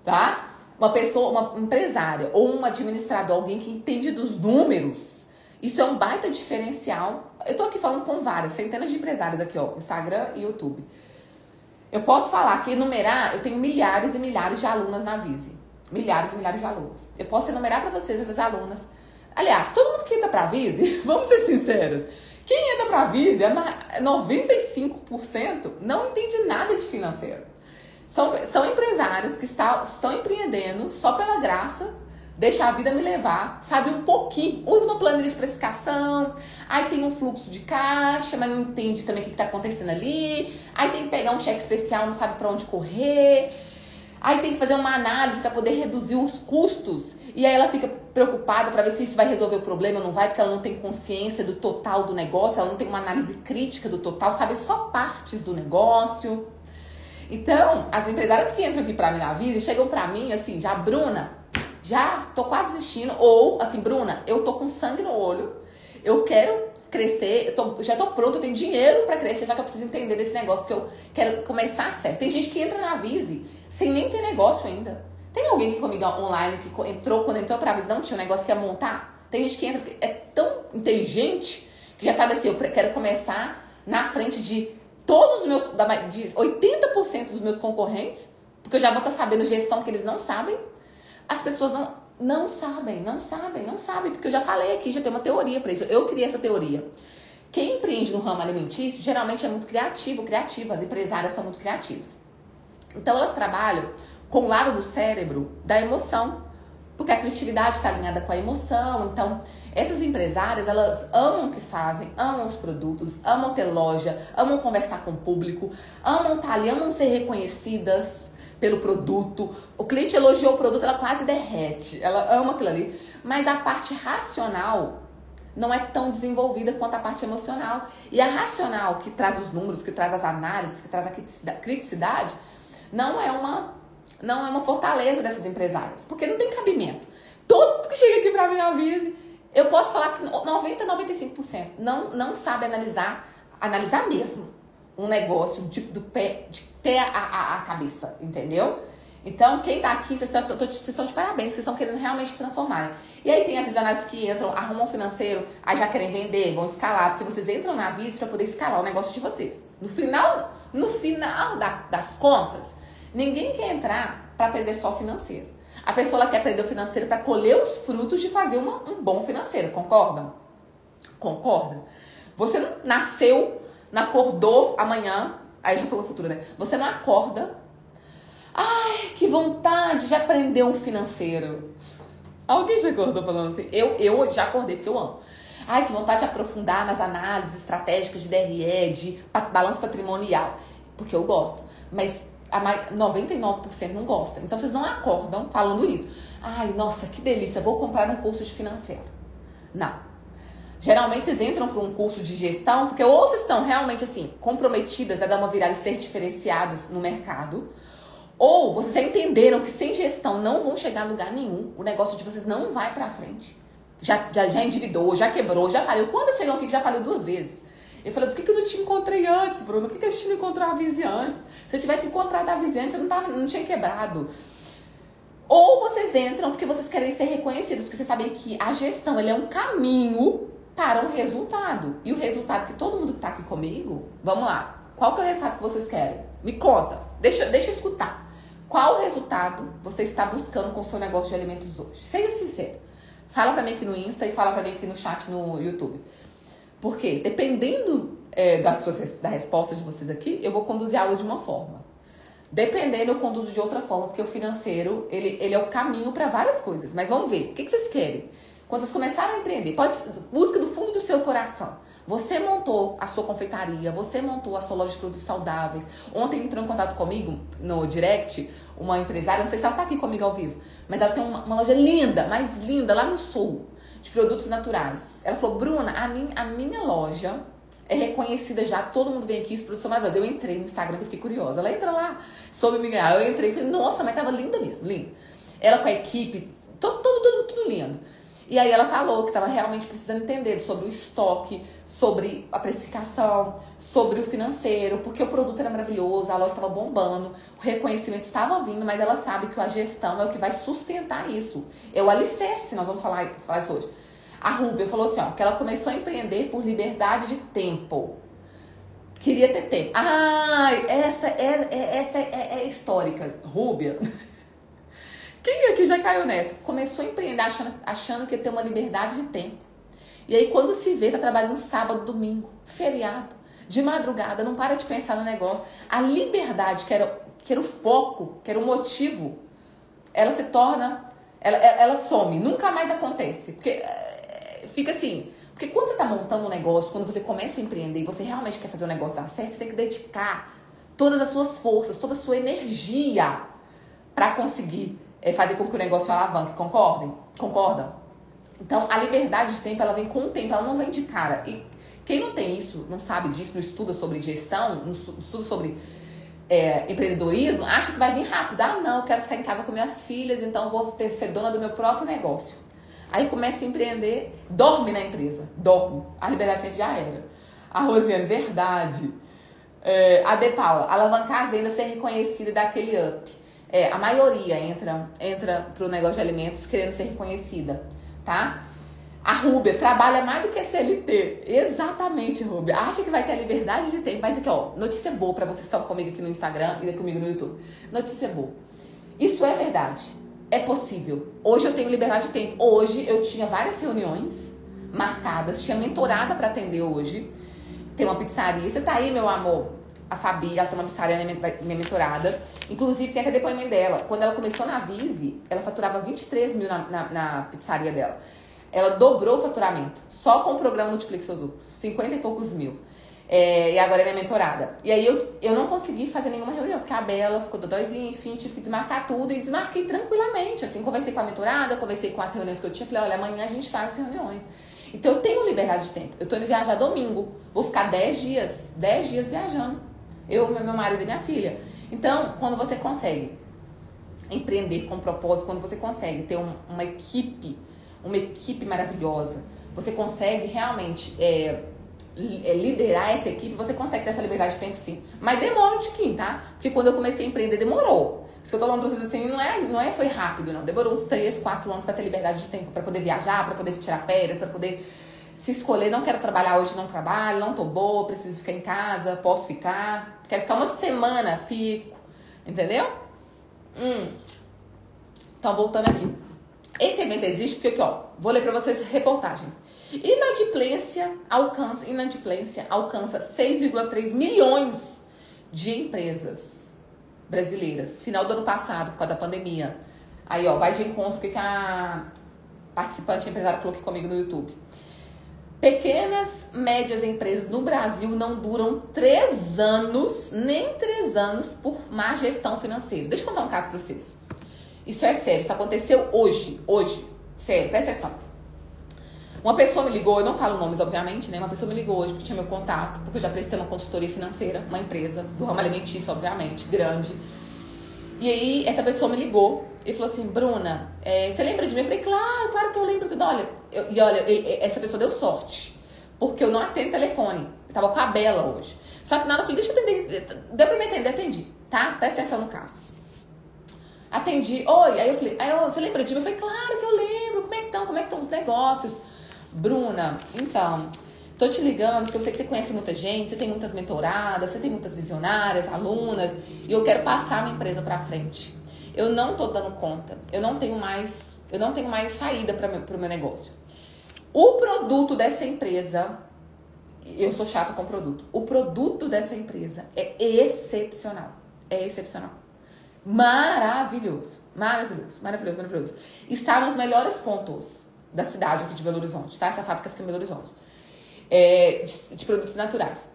tá? Uma pessoa, uma empresária ou um administrador, alguém que entende dos números, isso é um baita diferencial. Eu tô aqui falando com várias, centenas de empresários aqui, ó, Instagram e YouTube. Eu posso falar que enumerar, eu tenho milhares e milhares de alunas na Vise. Milhares e milhares de alunas. Eu posso enumerar para vocês essas alunas. Aliás, todo mundo que entra pra Vise, vamos ser sinceros, quem entra pra Vise, 95% não entende nada de financeiro. São empresários que estão empreendendo só pela graça, deixa a vida me levar, sabe um pouquinho, usa uma planilha de precificação, aí tem um fluxo de caixa, mas não entende também o que está acontecendo ali, aí tem que pegar um cheque especial, não sabe para onde correr, aí tem que fazer uma análise para poder reduzir os custos, e aí ela fica preocupada para ver se isso vai resolver o problema ou não vai, porque ela não tem consciência do total do negócio, ela não tem uma análise crítica do total, sabe só partes do negócio. Então, as empresárias que entram aqui pra mim na Vise chegam pra mim assim, já, Bruna, já tô quase desistindo, ou assim, Bruna, eu tô com sangue no olho, eu quero crescer, já tô pronto, eu tenho dinheiro pra crescer, só que eu preciso entender desse negócio, porque eu quero começar certo. Tem gente que entra na Vise sem nem ter negócio ainda. Tem alguém aqui comigo online que quando entrou pra Vise, não tinha um negócio que ia montar? Tem gente que entra, é tão inteligente, que já sabe assim, eu quero começar na frente de todos os meus, de 80% dos meus concorrentes, porque eu já vou estar sabendo gestão que eles não sabem. As pessoas não sabem, porque eu já falei aqui, já tem uma teoria para isso. Eu criei essa teoria. Quem empreende no ramo alimentício, geralmente é muito criativa, as empresárias são muito criativas. Então elas trabalham com o lado do cérebro da emoção, porque a criatividade está alinhada com a emoção. Então, essas empresárias, elas amam o que fazem, amam os produtos, amam ter loja, amam conversar com o público, amam estar ali, amam ser reconhecidas pelo produto. O cliente elogiou o produto, ela quase derrete, ela ama aquilo ali. Mas a parte racional não é tão desenvolvida quanto a parte emocional. E a racional, que traz os números, que traz as análises, que traz a criticidade, não é uma fortaleza dessas empresárias, porque não tem cabimento. Todo mundo que chega aqui pra mim avise, eu posso falar que 90, 95% não sabe analisar mesmo um negócio de pé a cabeça, entendeu? Então, quem tá aqui, vocês estão de parabéns, vocês estão querendo realmente transformarem. E aí tem as visionárias que entram, arrumam financeiro, aí já querem vender, vão escalar, porque vocês entram na Vise para poder escalar o negócio de vocês. No final das contas, ninguém quer entrar para aprender só o financeiro. A pessoa ela quer aprender o financeiro para colher os frutos de fazer um bom financeiro, concordam? Concorda? Você não nasceu, não acordou amanhã, aí já falou futuro, né? Você não acorda. Ai, que vontade de aprender um financeiro. Alguém já acordou falando assim? Eu já acordei porque eu amo. Ai, que vontade de aprofundar nas análises estratégicas de DRE, de balanço patrimonial. Porque eu gosto. Mas 99% não gosta. Então vocês não acordam falando isso. Ai, nossa, que delícia, vou comprar um curso de financeiro. Não. Geralmente vocês entram para um curso de gestão porque ou vocês estão realmente assim comprometidas a dar uma virada e ser diferenciadas no mercado, ou vocês já entenderam que sem gestão não vão chegar a lugar nenhum, o negócio de vocês não vai pra frente. Já endividou, já quebrou, já faliu. Quando chegam aqui que já faliu 2 vezes? Eu falei, por que eu não te encontrei antes, Bruno? Por que a gente não encontrou a Vise antes? Se eu tivesse encontrado a Vise antes, eu não tinha quebrado. Ou vocês entram porque vocês querem ser reconhecidos, porque vocês sabem que a gestão ele é um caminho para um resultado. E o resultado que todo mundo que tá aqui comigo, vamos lá, qual que é o resultado que vocês querem? Me conta, deixa eu escutar. Qual resultado você está buscando com o seu negócio de alimentos hoje? Seja sincero. Fala pra mim aqui no Insta e fala pra mim aqui no chat no YouTube. Porque dependendo da resposta de vocês aqui, eu vou conduzir a aula de uma forma. Dependendo, eu conduzo de outra forma, porque o financeiro, ele é o caminho para várias coisas. Mas vamos ver, o que vocês querem? Quando vocês começarem a empreender, busca do fundo do seu coração. Você montou a sua confeitaria, você montou a sua loja de produtos saudáveis. Ontem entrou em contato comigo no direct uma empresária, não sei se ela tá aqui comigo ao vivo, mas ela tem uma loja linda, mais linda, lá no sul, de produtos naturais. Ela falou, Bruna, a minha loja é reconhecida já, todo mundo vem aqui, os produtos são maravilhosos. Eu entrei no Instagram que eu fiquei curiosa. Ela entra lá, soube me ganhar. Eu entrei e falei, nossa, mas tava linda mesmo, linda. Ela com a equipe, tudo lindo. E aí ela falou que estava realmente precisando entender sobre o estoque, sobre a precificação, sobre o financeiro, porque o produto era maravilhoso, a loja estava bombando, o reconhecimento estava vindo, mas ela sabe que a gestão é o que vai sustentar isso. É o alicerce, nós vamos falar isso hoje. A Rúbia falou assim, ó, que ela começou a empreender por liberdade de tempo. Queria ter tempo. Essa é histórica. Rúbia... Quem aqui já caiu nessa? Começou a empreender achando que ia ter uma liberdade de tempo. E aí quando se vê, tá trabalhando sábado, domingo, feriado, de madrugada, não para de pensar no negócio. A liberdade, que era o foco, que era o motivo, ela se torna, ela some, nunca mais acontece. Porque fica assim, porque quando você tá montando um negócio, quando você começa a empreender e você realmente quer fazer o negócio dar certo, você tem que dedicar todas as suas forças, toda a sua energia para conseguir fazer com que o negócio alavanque, concordam? Então, a liberdade de tempo, ela vem com o tempo, ela não vem de cara. E quem não tem isso, não sabe disso, não estuda sobre gestão, não estuda sobre empreendedorismo, acha que vai vir rápido. Não, eu quero ficar em casa com minhas filhas, então vou ser dona do meu próprio negócio. Aí começa a empreender, dorme na empresa, dorme. A liberdade de tempo já era. A Rosiane, verdade. A De Paula, alavancar as vendas, ser reconhecida e dar aquele up. A maioria entra pro negócio de alimentos querendo ser reconhecida, tá? A Rúbia trabalha mais do que CLT. Exatamente, Rúbia. Acha que vai ter a liberdade de tempo. Mas aqui, ó, notícia boa pra vocês que estão comigo aqui no Instagram e comigo no YouTube. Notícia boa. Isso é verdade. É possível. Hoje eu tenho liberdade de tempo. Hoje eu tinha várias reuniões marcadas. Tinha mentorada pra atender hoje. Tem uma pizzaria. Você tá aí, meu amor? A Fabi, ela tem uma pizzaria, minha mentorada. Inclusive, tem até depoimento dela. Quando ela começou na Vise, ela faturava 23 mil na pizzaria dela. Ela dobrou o faturamento. Só com o programa Multiplique Seus Lucros. 50 e poucos mil. E agora é minha mentorada. E aí, eu não consegui fazer nenhuma reunião, porque a Bela ficou dodóizinha, enfim, tive que desmarcar tudo. E desmarquei tranquilamente. Assim, conversei com a mentorada, conversei com as reuniões que eu tinha. Falei, olha, amanhã a gente faz as reuniões. Então eu tenho liberdade de tempo. Eu tô indo viajar domingo. Vou ficar 10 dias viajando. Eu, meu marido e minha filha. Então, quando você consegue empreender com propósito, quando você consegue ter uma equipe maravilhosa, você consegue realmente liderar essa equipe, você consegue ter essa liberdade de tempo, sim. Mas demora um tiquinho, tá? Porque quando eu comecei a empreender, demorou. Isso que eu tô falando pra vocês assim, foi rápido, não. Demorou uns 3, 4 anos pra ter liberdade de tempo, pra poder viajar, pra poder tirar férias, pra poder se escolher. Não quero trabalhar hoje, não trabalho, não tô boa, preciso ficar em casa, posso ficar. Quero ficar uma semana, fico. Entendeu? Então, voltando aqui. Esse evento existe porque, vou ler pra vocês reportagens. Inadimplência alcança 6,3 milhões de empresas brasileiras. Final do ano passado, por causa da pandemia. Aí, vai de encontro com o que a participante empresária falou aqui comigo no YouTube. Pequenas, médias empresas no Brasil não duram 3 anos, nem 3 anos, por má gestão financeira. Deixa eu contar um caso pra vocês. Isso é sério, isso aconteceu hoje. Sério, presta atenção. Uma pessoa me ligou, eu não falo nomes, obviamente, né? Uma pessoa me ligou hoje porque tinha meu contato, porque eu já prestei uma consultoria financeira, uma empresa do ramo alimentício, obviamente, grande. E aí, essa pessoa me ligou e falou assim, Bruna, você lembra de mim? Eu falei, claro que eu lembro tudo. Olha, essa pessoa deu sorte, porque eu não atendo telefone. Eu tava com a Bela hoje. Só que nada, eu falei, deixa eu atender. Deu pra me atender, atendi, tá? Presta atenção no caso. Atendi, oi, aí eu falei, você lembra de mim? Eu falei, claro que eu lembro, como é que estão os negócios? Bruna, então, tô te ligando porque eu sei que você conhece muita gente, você tem muitas mentoradas, você tem muitas visionárias, alunas, e eu quero passar a minha empresa pra frente. Eu não tô dando conta, eu não tenho mais saída pro meu negócio. O produto dessa empresa, eu sou chata com produto, o produto dessa empresa é excepcional, maravilhoso. Está nos melhores pontos da cidade aqui de Belo Horizonte, tá? Essa fábrica fica em Belo Horizonte. De produtos naturais.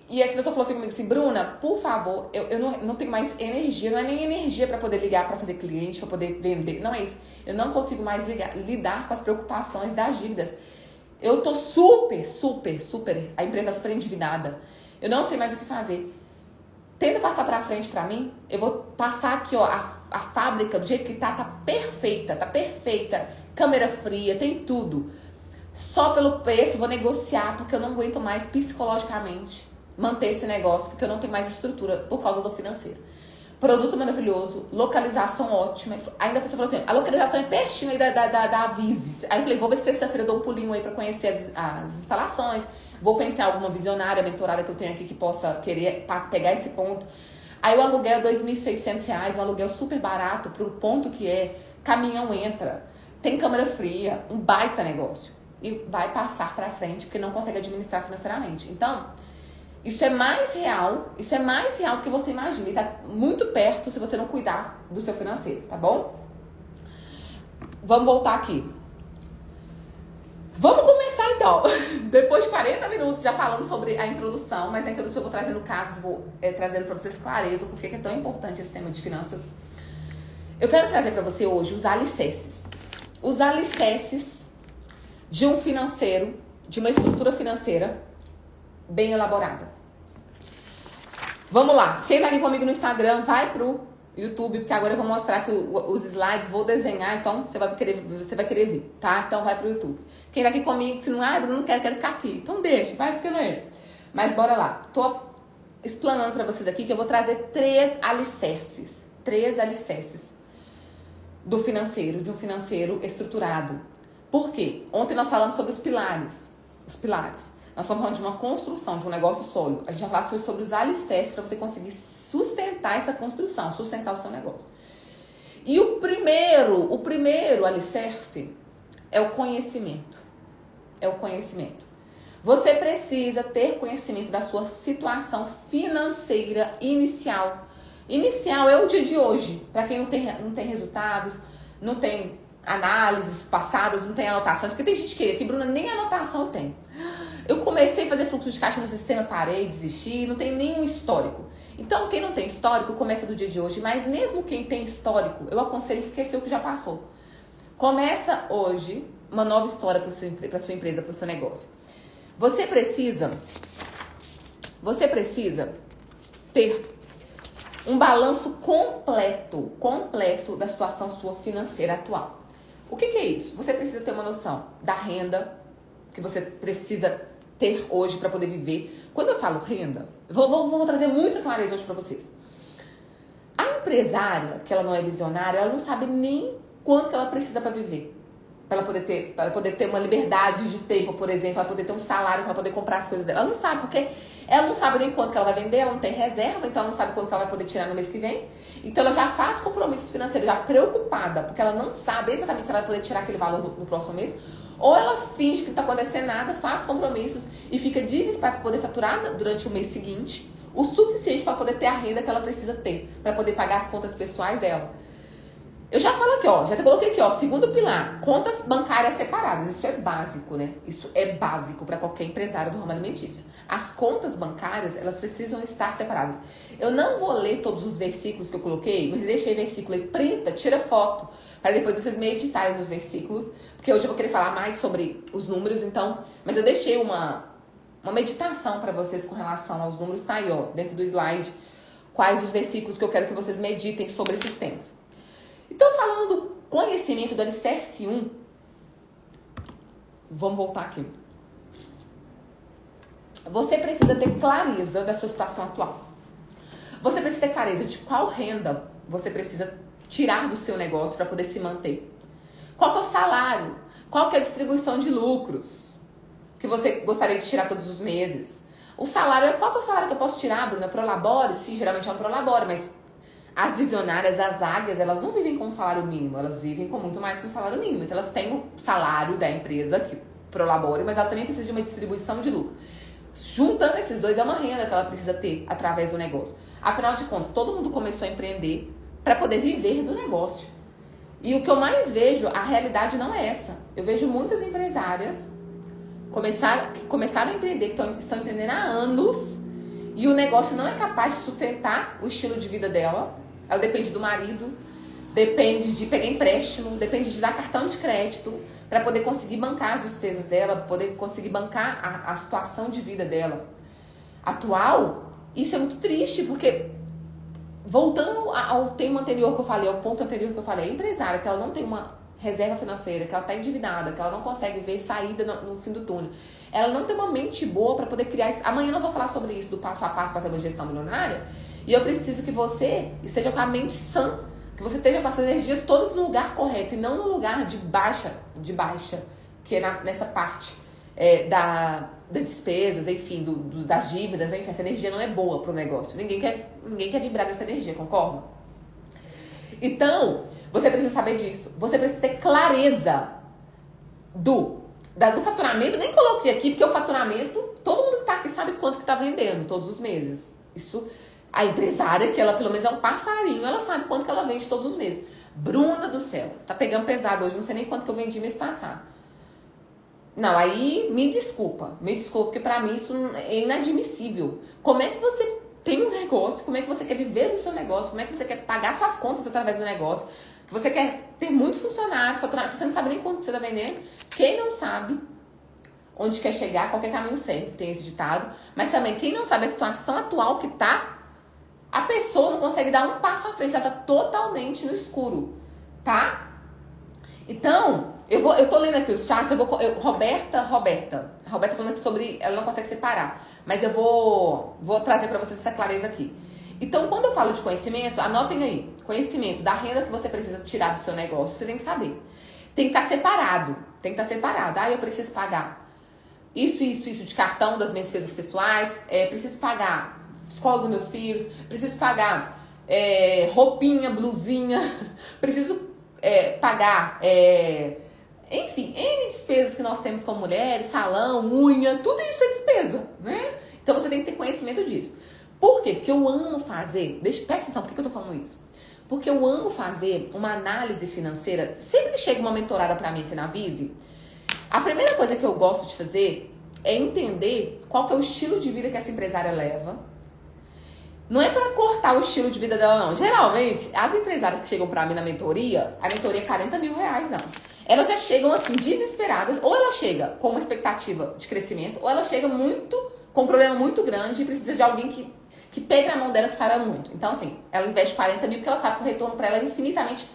E essa pessoa falou assim comigo assim, Bruna, por favor, eu não tenho mais energia, não é nem energia pra poder ligar pra fazer cliente, pra poder vender, não é isso. Eu não consigo mais lidar com as preocupações das dívidas. Eu tô super, a empresa é super endividada. Eu não sei mais o que fazer. Tenta passar pra frente pra mim. Eu vou passar aqui, a fábrica do jeito que tá perfeita. Câmera fria, tem tudo. Só pelo preço, vou negociar, porque eu não aguento mais psicologicamente manter esse negócio, porque eu não tenho mais estrutura por causa do financeiro. Produto maravilhoso, localização ótima. Ainda você falou assim, a localização é pertinho aí da Avises. Aí eu falei, vou ver se sexta-feira eu dou um pulinho aí pra conhecer as instalações. Vou pensar em alguma visionária, mentorada que eu tenho aqui que possa querer pegar esse ponto. Aí o aluguel é R$2.600, um aluguel super barato pro ponto que é. Caminhão entra, tem câmera fria, um baita negócio. E vai passar pra frente porque não consegue administrar financeiramente. Então, isso é mais real do que você imagina. E tá muito perto se você não cuidar do seu financeiro, tá bom? Vamos voltar aqui. Vamos começar então. Depois de 40 minutos já falando sobre a introdução, mas na introdução eu vou trazendo casos, vou trazendo para vocês clareza porque é tão importante esse tema de finanças. Eu quero trazer para você hoje os alicerces. Os alicerces de um financeiro, de uma estrutura financeira bem elaborada. Vamos lá. Quem tá aqui comigo no Instagram, vai pro YouTube, porque agora eu vou mostrar aqui os slides, vou desenhar, então você vai querer ver, tá? Então vai pro YouTube. Quem tá aqui comigo, se não, eu não quero ficar aqui. Então deixa, vai ficando aí. Mas bora lá. Tô explanando pra vocês aqui que eu vou trazer 3 alicerces do financeiro, de um financeiro estruturado. Por quê? Ontem nós falamos sobre os pilares. Nós estamos falando de uma construção, de um negócio sólido. A gente vai falar sobre os alicerces para você conseguir sustentar essa construção, sustentar o seu negócio. E o primeiro alicerce é o conhecimento. Você precisa ter conhecimento da sua situação financeira inicial. Inicial é o dia de hoje. Para quem não tem resultados, não tem análises passadas, não tem anotações. Porque tem gente que Bruna, nem anotação tem. Eu comecei a fazer fluxo de caixa no sistema, parei, desisti, não tem nenhum histórico. Então, quem não tem histórico, começa do dia de hoje. Mas mesmo quem tem histórico, eu aconselho esquecer o que já passou. Começa hoje uma nova história para sua empresa, para o seu negócio. Você precisa ter um balanço completo da situação sua financeira atual. O que é isso? Você precisa ter uma noção da renda que você precisa ter hoje para poder viver. Quando eu falo renda, vou trazer muita clareza hoje para vocês. A empresária, que ela não é visionária, ela não sabe nem quanto que ela precisa para viver. Para ela poder ter uma liberdade de tempo, por exemplo, para poder ter um salário, para poder comprar as coisas dela. Ela não sabe, porque ela não sabe nem quanto que ela vai vender, ela não tem reserva, então ela não sabe quanto que ela vai poder tirar no mês que vem. Então ela já faz compromissos financeiros, já preocupada, porque ela não sabe exatamente se ela vai poder tirar aquele valor no próximo mês. Ou ela finge que não está acontecendo nada, faz compromissos e fica desesperada para poder faturar durante o mês seguinte o suficiente para poder ter a renda que ela precisa ter, para poder pagar as contas pessoais dela. Eu já falo aqui, ó, já te coloquei aqui, ó, segundo pilar, contas bancárias separadas. Isso é básico, né? Isso é básico para qualquer empresário do ramo alimentício. As contas bancárias, elas precisam estar separadas. Eu não vou ler todos os versículos que eu coloquei, mas deixei versículo aí, printa, tira foto, para depois vocês meditarem nos versículos, porque hoje eu vou querer falar mais sobre os números, então, mas eu deixei uma meditação para vocês com relação aos números, tá aí, ó, dentro do slide, quais os versículos que eu quero que vocês meditem sobre esses temas. Então, falando do conhecimento do alicerce 1, vamos voltar aqui. Você precisa ter clareza da sua situação atual. Você precisa ter clareza de qual renda você precisa tirar do seu negócio para poder se manter. Qual que é o salário? Qual que é a distribuição de lucros que você gostaria de tirar todos os meses? O salário, qual que é o salário que eu posso tirar, Bruna? Prolabore? Sim, geralmente é um prolabore, mas as visionárias, as águias, elas não vivem com um salário mínimo, elas vivem com muito mais que um salário mínimo. Então elas têm o salário da empresa que prolabore, mas ela também precisa de uma distribuição de lucro. Juntando esses dois é uma renda que ela precisa ter através do negócio. Afinal de contas, todo mundo começou a empreender para poder viver do negócio. E o que eu mais vejo, a realidade não é essa. Eu vejo muitas empresárias que começaram a empreender, que estão empreendendo há anos, e o negócio não é capaz de sustentar o estilo de vida dela. Ela depende do marido, depende de pegar empréstimo, depende de dar cartão de crédito para poder conseguir bancar as despesas dela, poder conseguir bancar a situação de vida dela atual. Isso é muito triste, porque voltando ao tema anterior que eu falei, ao ponto anterior que eu falei, a empresária que ela não tem uma reserva financeira, que ela está endividada, que ela não consegue ver saída no fim do túnel, ela não tem uma mente boa para poder criar. Amanhã nós vamos falar sobre isso, do passo a passo para ter uma gestão milionária. E eu preciso que você esteja com a mente sã, que você esteja com as suas energias todas no lugar correto e não no lugar de baixa, que é nessa parte das despesas, enfim, das dívidas, enfim, essa energia não é boa para o negócio. Ninguém quer vibrar nessa energia, concorda? Então, você precisa saber disso. Você precisa ter clareza do faturamento. Nem coloquei aqui, porque o faturamento, todo mundo que tá aqui sabe quanto que tá vendendo todos os meses. Isso, a empresária, que ela pelo menos é um passarinho, ela sabe quanto que ela vende todos os meses. Bruna do céu, tá pegando pesado hoje, não sei nem quanto que eu vendi mês passado. Não, aí me desculpa, porque pra mim isso é inadmissível. Como é que você tem um negócio, como é que você quer viver no seu negócio, como é que você quer pagar suas contas através do negócio, que você quer ter muitos funcionários, se você não sabe nem quanto que você está vendendo. Quem não sabe onde quer chegar, qualquer caminho serve, tem esse ditado. Mas também, quem não sabe a situação atual que tá, a pessoa não consegue dar um passo à frente, ela tá totalmente no escuro, tá? Então, eu tô lendo aqui os chats, Roberta falando aqui sobre, ela não consegue separar, mas eu vou trazer para vocês essa clareza aqui. Então, quando eu falo de conhecimento, anotem aí, conhecimento da renda que você precisa tirar do seu negócio, você tem que saber. Tem que estar separado, Ah, eu preciso pagar isso de cartão das minhas despesas pessoais, preciso pagar escola dos meus filhos, preciso pagar roupinha, blusinha, preciso pagar, enfim, N despesas que nós temos como mulheres, salão, unha, tudo isso é despesa, né? Então você tem que ter conhecimento disso. Por quê? Porque eu amo fazer, presta atenção, por que eu tô falando isso? Porque eu amo fazer uma análise financeira. Sempre que chega uma mentorada pra mim aqui na Vise, a primeira coisa que eu gosto de fazer é entender qual que é o estilo de vida que essa empresária leva. Não é pra cortar o estilo de vida dela, não. Geralmente, as empresárias que chegam pra mim na mentoria, a mentoria é 40 mil reais, não. elas já chegam assim, desesperadas. Ou ela chega com uma expectativa de crescimento, ou ela chega com um problema muito grande e precisa de alguém que pegue na mão dela, que saiba muito. Então, assim, ela investe 40 mil porque ela sabe que o retorno para ela é infinitamente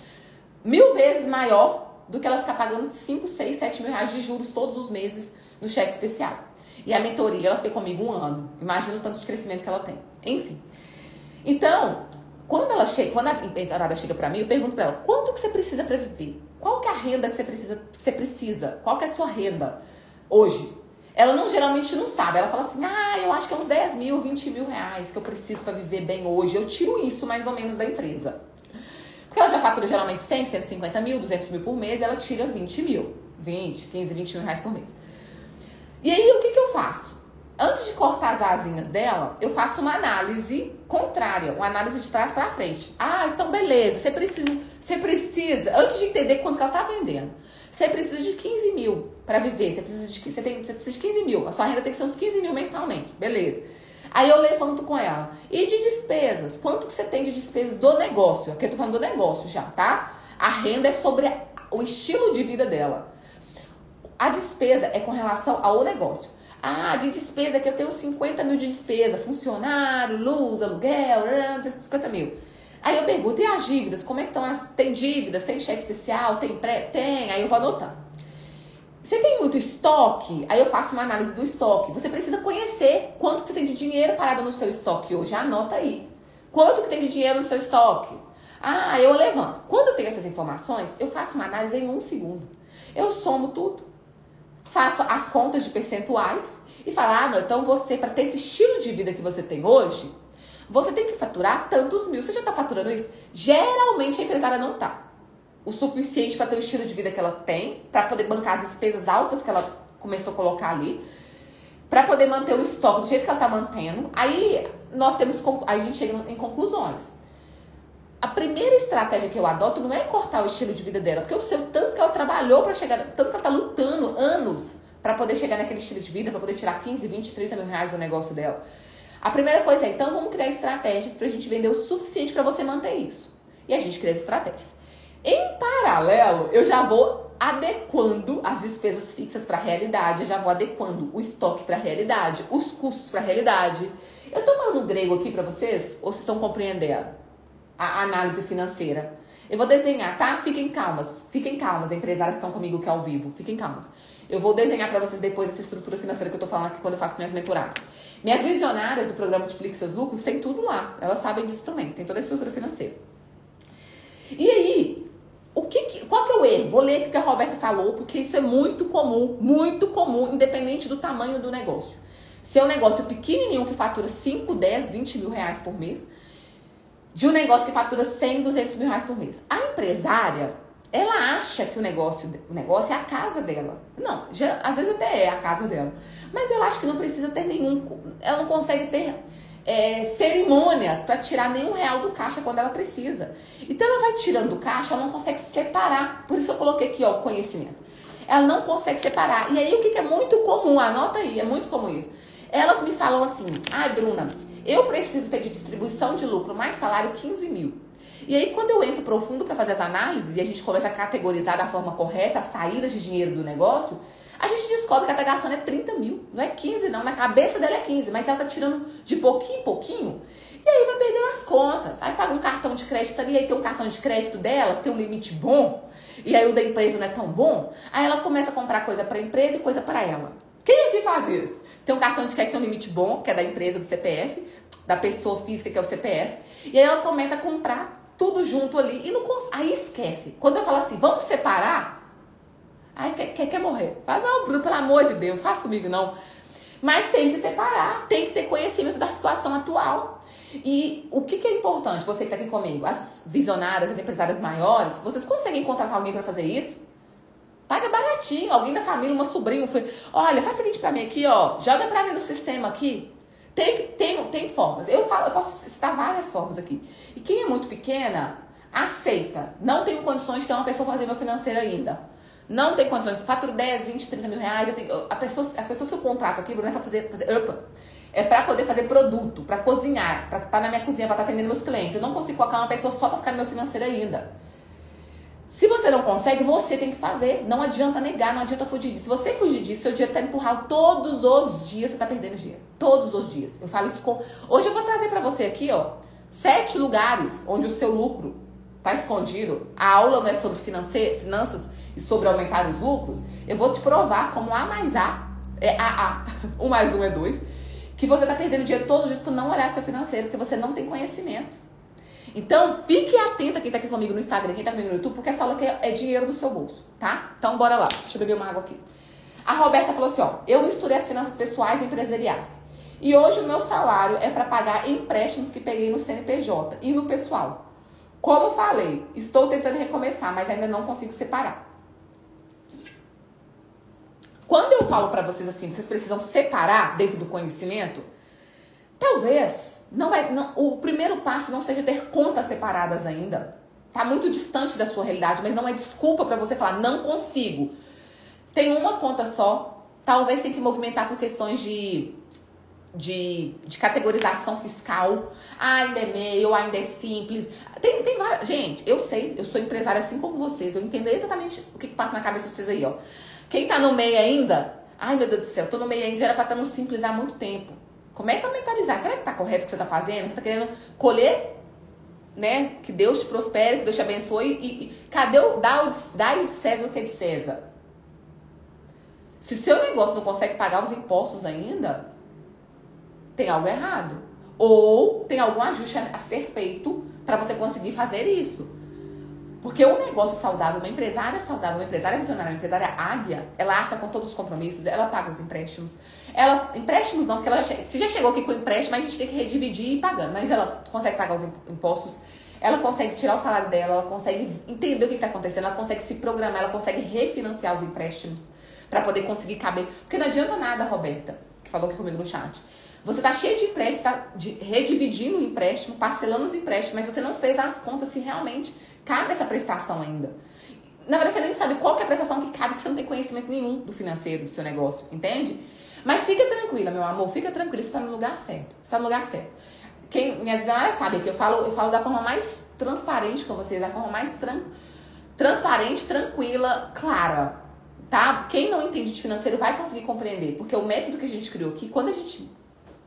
1000 vezes maior do que ela ficar pagando 5, 6, 7 mil reais de juros todos os meses no cheque especial. E a mentoria, ela fica comigo 1 ano. Imagina o tanto de crescimento que ela tem. Enfim. Então, quando a mentorada chega pra mim, eu pergunto pra ela, quanto que você precisa pra viver? Qual que é a renda que você precisa? Qual que é a sua renda hoje? Ela geralmente não sabe. Ela fala assim, eu acho que é uns 10 mil, 20 mil reais que eu preciso pra viver bem hoje. Eu tiro isso mais ou menos da empresa. Porque ela já fatura geralmente 100, 150 mil, 200 mil por mês, e ela tira 20 mil. 20, 15, 20 mil reais por mês. E aí, o que eu faço? Antes de cortar as asinhas dela, eu faço uma análise contrária, uma análise de trás pra frente. Então beleza, você precisa, antes de entender quanto que ela tá vendendo, você precisa de 15 mil pra viver, você precisa de 15 mil, a sua renda tem que ser uns 15 mil mensalmente, beleza. Aí eu levanto com ela. E de despesas? Quanto que você tem de despesas do negócio? Aqui eu tô falando do negócio já, tá? A renda é sobre o estilo de vida dela. A despesa é com relação ao negócio. De despesa que eu tenho 50 mil de despesa, funcionário, luz, aluguel, 50 mil. Aí eu pergunto, e as dívidas? Como é que estão? Tem dívidas? Tem cheque especial? Tem pré? Tem. Aí eu vou anotando. Você tem muito estoque? Aí eu faço uma análise do estoque. Você precisa conhecer quanto que você tem de dinheiro parado no seu estoque hoje. Anota aí. Quanto que tem de dinheiro no seu estoque? Eu levanto. Quando eu tenho essas informações, eu faço uma análise em 1 segundo. Eu somo tudo. Faço as contas de percentuais e falo, então você, para ter esse estilo de vida que você tem hoje, você tem que faturar tantos mil. Você já está faturando isso? Geralmente a empresária não está. O suficiente para ter o estilo de vida que ela tem, para poder bancar as despesas altas que ela começou a colocar ali, para poder manter o estoque do jeito que ela está mantendo. Aí a gente chega em conclusões. A primeira estratégia que eu adoto não é cortar o estilo de vida dela, porque eu sei o tanto que ela trabalhou para chegar, tanto que ela tá lutando anos para poder chegar naquele estilo de vida, para poder tirar 15, 20, 30 mil reais do negócio dela. A primeira coisa é, então vamos criar estratégias pra gente vender o suficiente para você manter isso. E a gente cria as estratégias. Em paralelo, eu já vou adequando as despesas fixas para a realidade, eu já vou adequando o estoque para a realidade, os custos para a realidade. Eu tô falando grego aqui para vocês, ou vocês estão compreendendo a análise financeira? Eu vou desenhar, tá? Fiquem calmas, empresárias que estão comigo aqui ao vivo, fiquem calmas. Eu vou desenhar para vocês depois essa estrutura financeira que eu tô falando aqui quando eu faço minhas mentoradas. Minhas visionárias do programa Multiplique Seus Lucros tem tudo lá, elas sabem disso também, tem toda a estrutura financeira. E aí, qual que é o erro? Vou ler o que a Roberta falou, porque isso é muito comum, independente do tamanho do negócio. Se é um negócio pequenininho que fatura 5, 10, 20 mil reais por mês, de um negócio que fatura 100, 200 mil reais por mês. A empresária, ela acha que o negócio é a casa dela. Não, às vezes até é a casa dela. Mas ela acha que não precisa ter ela não consegue ter cerimônias para tirar nenhum real do caixa quando ela precisa. Então ela vai tirando do caixa, ela não consegue separar. Por isso eu coloquei aqui, o conhecimento. Ela não consegue separar. E aí o que é muito comum, anota aí, é muito comum isso. Elas me falam assim, Bruna, eu preciso ter de distribuição de lucro mais salário 15 mil. E aí quando eu entro profundo para fazer as análises e a gente começa a categorizar da forma correta as saídas de dinheiro do negócio, a gente descobre que ela tá gastando 30 mil. Não é 15 não, na cabeça dela é 15, mas ela tá tirando de pouquinho em pouquinho. E aí vai perdendo as contas. Aí paga um cartão de crédito ali, aí tem um cartão de crédito dela, que tem um limite bom, e aí o da empresa não é tão bom. Aí ela começa a comprar coisa para a empresa e coisa para ela. Quem aqui faz isso? Tem um cartão de crédito que tem um limite bom, que é da empresa, do CPF, da pessoa física, que é o CPF. E aí ela começa a comprar tudo junto ali e não aí esquece. Quando eu falo assim, vamos separar, aí quer morrer. Fala, não, Bruno, pelo amor de Deus, faz comigo não. Mas tem que separar, tem que ter conhecimento da situação atual. E o que é importante, você que está aqui comigo, as visionárias, as empresárias maiores, vocês conseguem contratar alguém para fazer isso? Paga baratinho, alguém da família, uma sobrinha, um filho. Olha, faz o seguinte pra mim aqui, joga pra mim no sistema aqui. Tem formas. Eu posso citar várias formas aqui. E quem é muito pequena, aceita. Não tenho condições de ter uma pessoa fazer meu financeiro ainda. Não tem condições. Faturo 10, 20, 30 mil reais. As pessoas que eu contrato aqui, Bruno, é pra fazer é pra poder fazer produto, pra cozinhar, pra estar na minha cozinha, pra estar atendendo meus clientes. Eu não consigo colocar uma pessoa só pra ficar no meu financeiro ainda. Se você não consegue, você tem que fazer. Não adianta negar, não adianta fugir disso. Se você fugir disso, seu dinheiro tá empurrado todos os dias, você tá perdendo dinheiro. Todos os dias. Eu falo isso com... Hoje eu vou trazer pra você aqui, ó, 7 lugares onde o seu lucro tá escondido. A aula não é sobre finanças e sobre aumentar os lucros. Eu vou te provar como A mais A é AA. 1 mais 1 é 2. Que você tá perdendo dinheiro todos os dias por não olhar seu financeiro, porque você não tem conhecimento. Então, fique atenta quem tá aqui comigo no Instagram, quem tá comigo no YouTube, porque essa aula aqui é dinheiro no seu bolso, tá? Então, bora lá. Deixa eu beber uma água aqui. A Roberta falou assim, ó, eu misturei as finanças pessoais e empresariais. E hoje o meu salário é para pagar empréstimos que peguei no CNPJ e no pessoal. Como falei, estou tentando recomeçar, mas ainda não consigo separar. Quando eu falo para vocês assim, vocês precisam separar dentro do conhecimento, talvez o primeiro passo não seja ter contas separadas ainda. Tá muito distante da sua realidade, mas não é desculpa para você falar, não consigo. Tem uma conta só, talvez tenha que movimentar por questões de categorização fiscal. Ainda é MEI, ainda é simples. Tem várias. Gente, eu sei, eu sou empresária assim como vocês. Eu entendo exatamente o que passa na cabeça de vocês aí, ó. Quem tá no MEI ainda, ai meu Deus do céu, tô no MEI ainda, já era pra estar no simples há muito tempo. Começa a mentalizar. Será que tá correto o que você tá fazendo? Você tá querendo colher, né? Que Deus te prospere, que Deus te abençoe. E cadê dá de César o que é de César? Se o seu negócio não consegue pagar os impostos ainda, tem algo errado. Ou tem algum ajuste a ser feito para você conseguir fazer isso. Porque um negócio saudável, uma empresária visionária, uma empresária águia, ela arca com todos os compromissos, ela paga os empréstimos. Empréstimos não, porque se já chegou aqui com empréstimo, a gente tem que redividir e ir pagando. Mas ela consegue pagar os impostos, ela consegue tirar o salário dela, ela consegue entender o que está acontecendo, ela consegue se programar, ela consegue refinanciar os empréstimos para poder conseguir caber. Porque não adianta nada, Roberta, que falou aqui comigo no chat. Você tá cheio de empréstimo, tá redividindo o empréstimo, parcelando os empréstimos, mas você não fez as contas se realmente cabe essa prestação ainda. Na verdade, você nem sabe qual que é a prestação que cabe, porque você não tem conhecimento nenhum do financeiro, do seu negócio, entende? Mas fica tranquila, meu amor, fica tranquila, você tá no lugar certo. Você tá no lugar certo. Minhas visionárias sabem que eu falo da forma mais transparente com vocês, da forma mais transparente, tranquila, clara, tá? Quem não entende de financeiro vai conseguir compreender, porque o método que a gente criou aqui, quando a gente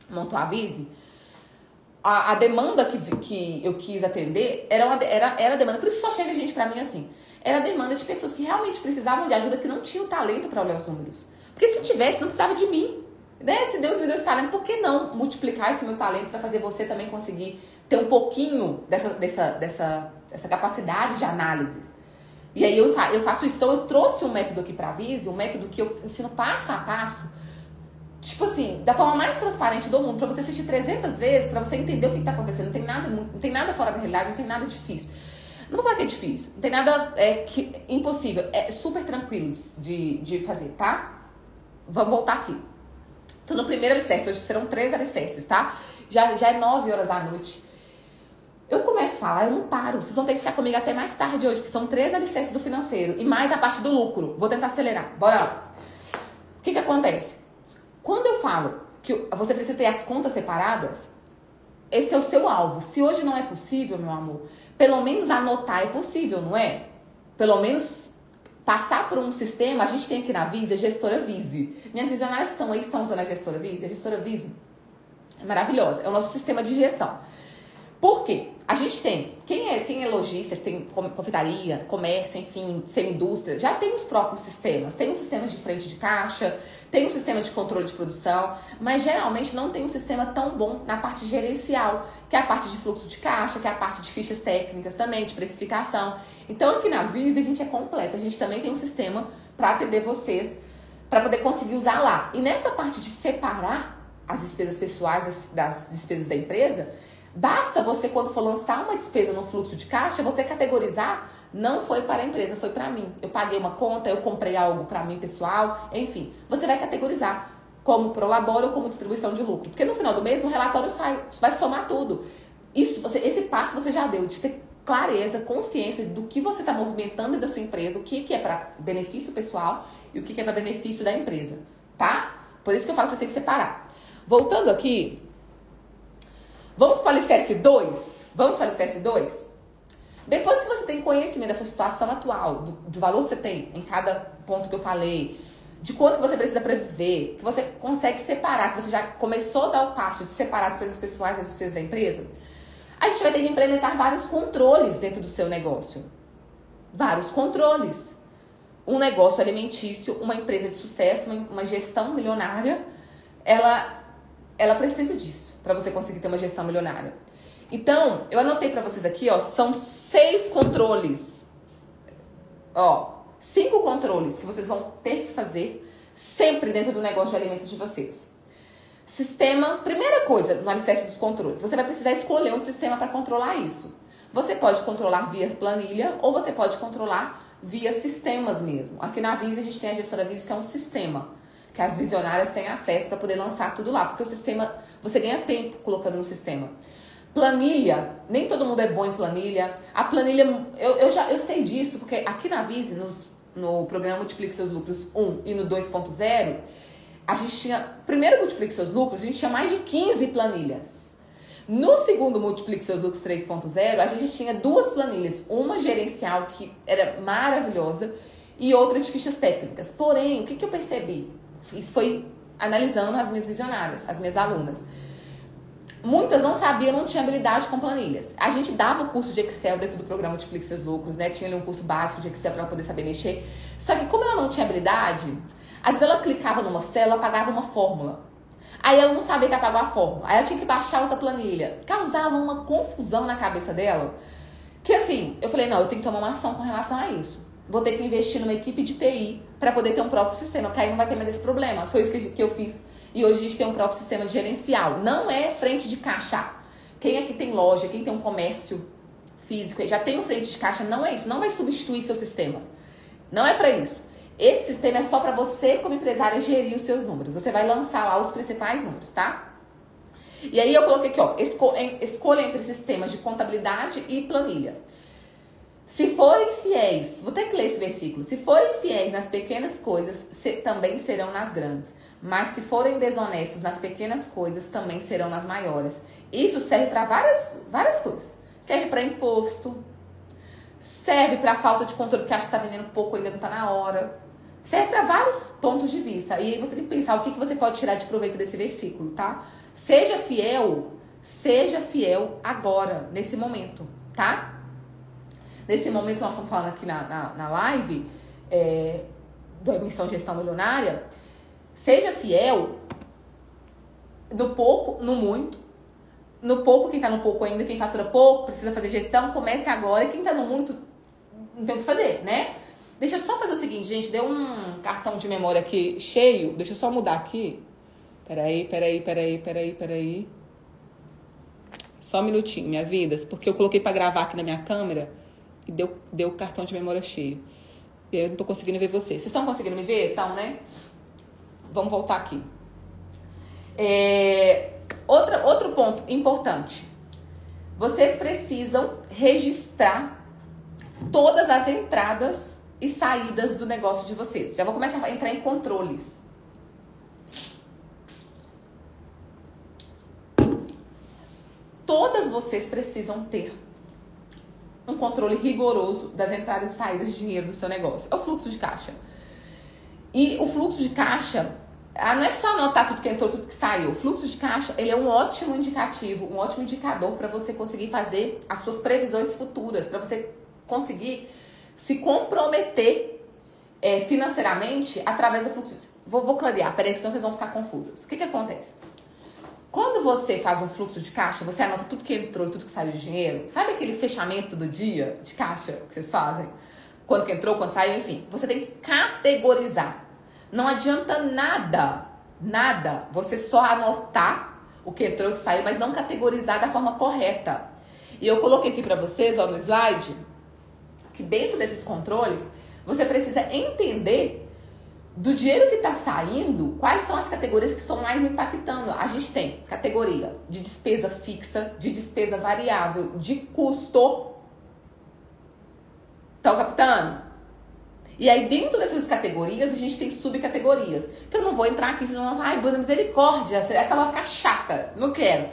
montou a Vise, a demanda que eu quis atender era demanda, por isso só chega gente pra mim assim, era a demanda de pessoas que realmente precisavam de ajuda, que não tinham talento pra olhar os números. Porque se tivesse, não precisava de mim, né? Se Deus me deu esse talento, por que não multiplicar esse meu talento pra fazer você também conseguir ter um pouquinho dessa capacidade de análise? E aí eu faço isso. Então eu trouxe um método aqui pra Vise, um método que eu ensino passo a passo, tipo assim, da forma mais transparente do mundo, pra você assistir 300 vezes, pra você entender o que tá acontecendo. Não tem nada fora da realidade, não tem nada difícil. Não vou falar que é difícil, não tem nada impossível. É super tranquilo de fazer, tá? Vamos voltar aqui. Tô no primeiro alicerce, hoje serão 3 alicerces, tá? Já é 9 horas da noite. Eu começo a falar, eu não paro. Vocês vão ter que ficar comigo até mais tarde hoje, porque são 3 alicerces do financeiro e mais a parte do lucro. Vou tentar acelerar, bora lá. O que acontece? Quando eu falo que você precisa ter as contas separadas, esse é o seu alvo. Se hoje não é possível, meu amor, pelo menos anotar é possível, não é? Pelo menos passar por um sistema. A gente tem aqui na Vise a gestora Vise. Minhas visionárias estão usando a gestora Vise. A gestora Vise é maravilhosa. É o nosso sistema de gestão. Por quê? A gente tem, quem é lojista, tem confeitaria, comércio, enfim, semi-indústria, já tem os próprios sistemas. Tem um sistema de frente de caixa, tem um sistema de controle de produção, mas geralmente não tem um sistema tão bom na parte gerencial, que é a parte de fluxo de caixa, que é a parte de fichas técnicas também, de precificação. Então aqui na Vise a gente é completa, a gente também tem um sistema para atender vocês, para poder conseguir usar lá. E nessa parte de separar as despesas pessoais das despesas da empresa, basta você, quando for lançar uma despesa no fluxo de caixa, você categorizar, não foi para a empresa, foi para mim. Eu paguei uma conta, eu comprei algo para mim pessoal, enfim. Você vai categorizar como prolabore ou como distribuição de lucro. Porque no final do mês o relatório sai, vai somar tudo. Esse passo você já deu, de ter clareza, consciência do que você está movimentando da sua empresa, o que é para benefício pessoal e o que é para benefício da empresa, tá? Por isso que eu falo que você tem que separar. Voltando aqui, vamos para o alicerce 2? Vamos para o alicerce 2? Depois que você tem conhecimento da sua situação atual, do valor que você tem em cada ponto que eu falei, de quanto que você precisa para viver, que você consegue separar, que você já começou a dar o passo de separar as coisas pessoais das despesas da empresa, a gente vai ter que implementar vários controles dentro do seu negócio. Vários controles. Um negócio alimentício, uma empresa de sucesso, uma gestão milionária, ela precisa disso para você conseguir ter uma gestão milionária. Então, eu anotei para vocês aqui, ó, são 6 controles. Ó, 5 controles que vocês vão ter que fazer sempre dentro do negócio de alimentos de vocês. Sistema, primeira coisa no alicerce dos controles, você vai precisar escolher um sistema para controlar isso. Você pode controlar via planilha ou você pode controlar via sistemas mesmo. Aqui na Vise a gente tem a gestora Vise, que é um sistema que as visionárias têm acesso para poder lançar tudo lá, porque o sistema, você ganha tempo colocando no sistema. Planilha, nem todo mundo é bom em planilha. A planilha, eu sei disso, porque aqui na Vise, no programa Multiplique Seus Lucros 1 e no 2.0, a gente tinha, primeiro Multiplique Seus Lucros, a gente tinha mais de 15 planilhas. No segundo Multiplique Seus Lucros 3.0, a gente tinha 2 planilhas, uma gerencial que era maravilhosa e outra de fichas técnicas. Porém, o que eu percebi? Isso foi analisando as minhas visionárias, as minhas alunas. Muitas não sabiam, não tinham habilidade com planilhas. A gente dava o curso de Excel dentro do programa Multiplique Seus Lucros, né? Tinha ali um curso básico de Excel para ela poder saber mexer. Só que como ela não tinha habilidade, às vezes ela clicava numa célula, apagava uma fórmula. Aí ela não sabia que apagou a fórmula. Aí ela tinha que baixar outra planilha. Causava uma confusão na cabeça dela. Que assim, eu falei, não, eu tenho que tomar uma ação com relação a isso. Vou ter que investir numa equipe de TI para poder ter um próprio sistema, porque aí não vai ter mais esse problema. Foi isso que eu fiz. E hoje a gente tem um próprio sistema gerencial. Não é frente de caixa. Quem aqui tem loja, quem tem um comércio físico, já tem um frente de caixa, não é isso. Não vai substituir seus sistemas. Não é para isso. Esse sistema é só para você, como empresária, gerir os seus números. Você vai lançar lá os principais números, tá? E aí eu coloquei aqui, ó, escolha entre sistemas de contabilidade e planilha. Se forem fiéis, vou ter que ler esse versículo. Se forem fiéis nas pequenas coisas, também serão nas grandes. Mas se forem desonestos nas pequenas coisas, também serão nas maiores. Isso serve para várias coisas. Serve para imposto, serve para falta de controle, porque acha que está vendendo pouco, ainda não está na hora. Serve para vários pontos de vista. E aí você tem que pensar o que você pode tirar de proveito desse versículo, tá? Seja fiel agora, nesse momento, tá? Nesse momento nós estamos falando aqui na live da Imersão Gestão Milionária. Seja fiel no pouco, no muito. No pouco, quem está no pouco ainda, quem fatura pouco, precisa fazer gestão, comece agora. E quem está no muito, não tem o que fazer, né? Deixa eu só fazer o seguinte, gente. Deu um cartão de memória aqui cheio. Deixa eu só mudar aqui. Peraí. Só um minutinho, minhas vidas. Porque eu coloquei para gravar aqui na minha câmera e deu o cartão de memória cheio. E eu não tô conseguindo ver vocês. Vocês estão conseguindo me ver? Então, né? Vamos voltar aqui. Outro ponto importante. Vocês precisam registrar todas as entradas e saídas do negócio de vocês. Já vou começar a entrar em controles. Todas vocês precisam ter um controle rigoroso das entradas e saídas de dinheiro do seu negócio. É o fluxo de caixa. E o fluxo de caixa, não é só anotar tudo que entrou, tudo que saiu. O fluxo de caixa, ele é um ótimo indicativo, um ótimo indicador para você conseguir fazer as suas previsões futuras, para você conseguir se comprometer financeiramente através do fluxo. Vou clarear, peraí, senão vocês vão ficar confusas. O que acontece? Quando você faz um fluxo de caixa, você anota tudo que entrou e tudo que saiu de dinheiro. Sabe aquele fechamento do dia de caixa que vocês fazem? Quando que entrou, quando saiu, enfim. Você tem que categorizar. Não adianta nada, você só anotar o que entrou e o que saiu, mas não categorizar da forma correta. E eu coloquei aqui pra vocês, ó, no slide, que dentro desses controles, você precisa entender do dinheiro que está saindo, quais são as categorias que estão mais impactando. A gente tem categoria de despesa fixa, de despesa variável, de custo. Estão captando? E aí, dentro dessas categorias, a gente tem subcategorias. Que eu não vou entrar aqui, senão vai, Bruna, misericórdia, essa vai ficar chata. Não quero.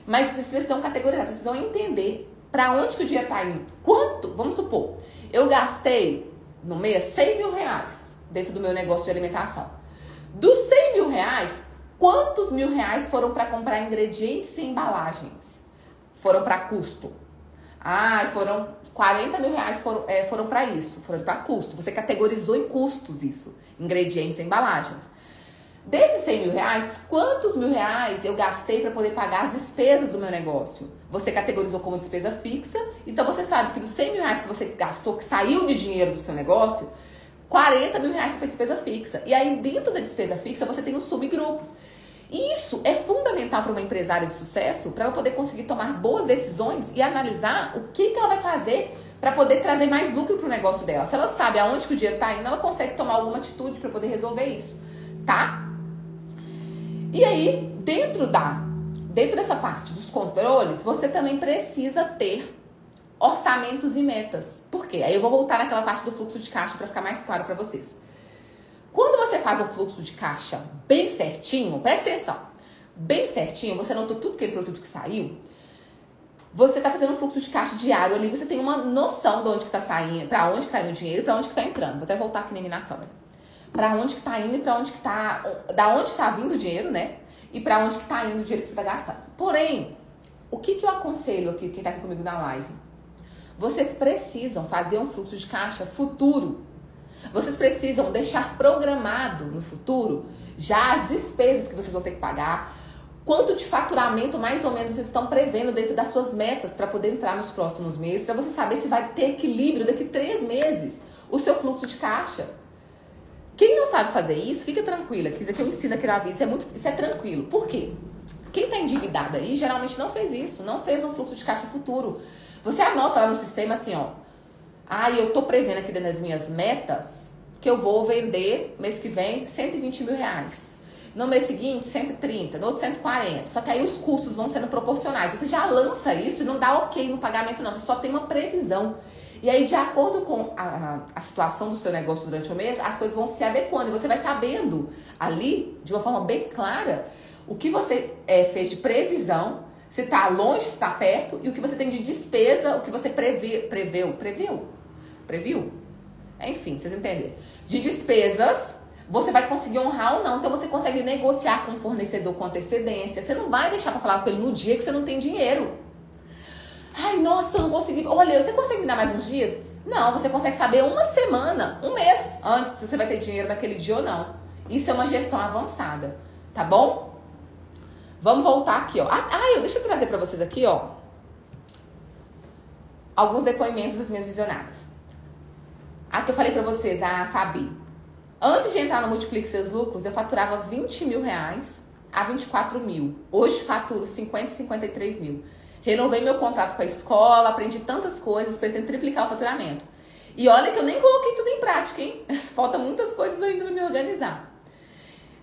Mas vocês precisam categorizar, vocês precisam entender Pra onde que o dinheiro tá indo? Quanto? Vamos supor, eu gastei no mês 100 mil reais dentro do meu negócio de alimentação. Dos 100 mil reais, quantos mil reais foram para comprar ingredientes e embalagens? Foram para custo. Foram 40 mil reais foram para isso, foram para custo. Você categorizou em custos isso, ingredientes e embalagens. Desses 100 mil reais, quantos mil reais eu gastei para poder pagar as despesas do meu negócio? Você categorizou como despesa fixa, então você sabe que dos 100 mil reais que você gastou, que saiu de dinheiro do seu negócio, 40 mil reais foi despesa fixa. E aí, dentro da despesa fixa, você tem os subgrupos. E isso é fundamental para uma empresária de sucesso, para ela poder conseguir tomar boas decisões e analisar o que ela vai fazer para poder trazer mais lucro para o negócio dela. Se ela sabe aonde que o dinheiro está indo, ela consegue tomar alguma atitude para poder resolver isso, tá? E aí, dentro dessa parte dos controles, você também precisa ter orçamentos e metas. Por quê? Aí eu vou voltar naquela parte do fluxo de caixa para ficar mais claro para vocês. Quando você faz um fluxo de caixa bem certinho, presta atenção, bem certinho, você anotou tudo que entrou, tudo que saiu, você está fazendo um fluxo de caixa diário ali, você tem uma noção de onde que está saindo, para onde que está indo o dinheiro e para onde que está entrando. Vou até voltar aqui na câmera. Para onde que está indo e para onde que está, da onde está vindo o dinheiro, né? E para onde que está indo o dinheiro que você está gastando. Porém, o que eu aconselho aqui, quem está aqui comigo na live? Vocês precisam fazer um fluxo de caixa futuro. Vocês precisam deixar programado no futuro já as despesas que vocês vão ter que pagar, quanto de faturamento mais ou menos vocês estão prevendo dentro das suas metas para poder entrar nos próximos meses, para você saber se vai ter equilíbrio daqui 3 meses o seu fluxo de caixa. Quem não sabe fazer isso, fica tranquila, que isso aqui eu ensino aqui na vida, isso é tranquilo. Por quê? Quem está endividado aí geralmente não fez isso, não fez um fluxo de caixa futuro. Você anota lá no sistema assim, ó. Eu tô prevendo aqui dentro das minhas metas que eu vou vender mês que vem 120 mil reais. No mês seguinte, 130, no outro 140. Só que aí os custos vão sendo proporcionais. Você já lança isso e não dá ok no pagamento, não. Você só tem uma previsão. E aí, de acordo com a situação do seu negócio durante o mês, as coisas vão se adequando. E você vai sabendo ali, de uma forma bem clara, o que você fez de previsão, se está longe, se está perto, e o que você tem de despesa, o que você previu? Enfim, vocês entenderam. De despesas, você vai conseguir honrar ou não. Então, você consegue negociar com o fornecedor com antecedência. Você não vai deixar para falar com ele no dia que você não tem dinheiro. Nossa, eu não consegui. Olha, você consegue me dar mais uns dias? Não, você consegue saber uma semana, um mês antes se você vai ter dinheiro naquele dia ou não. Isso é uma gestão avançada, tá bom? Vamos voltar aqui, ó. Deixa eu trazer para vocês aqui, ó, alguns depoimentos das minhas visionárias. Que eu falei para vocês, a Fabi. Antes de entrar no Multiplique Seus Lucros, eu faturava 20 mil reais a 24 mil. Hoje faturo 50 e 53 mil. Renovei meu contrato com a escola, aprendi tantas coisas, pretendo triplicar o faturamento. E olha que eu nem coloquei tudo em prática, hein? Falta muitas coisas ainda para me organizar.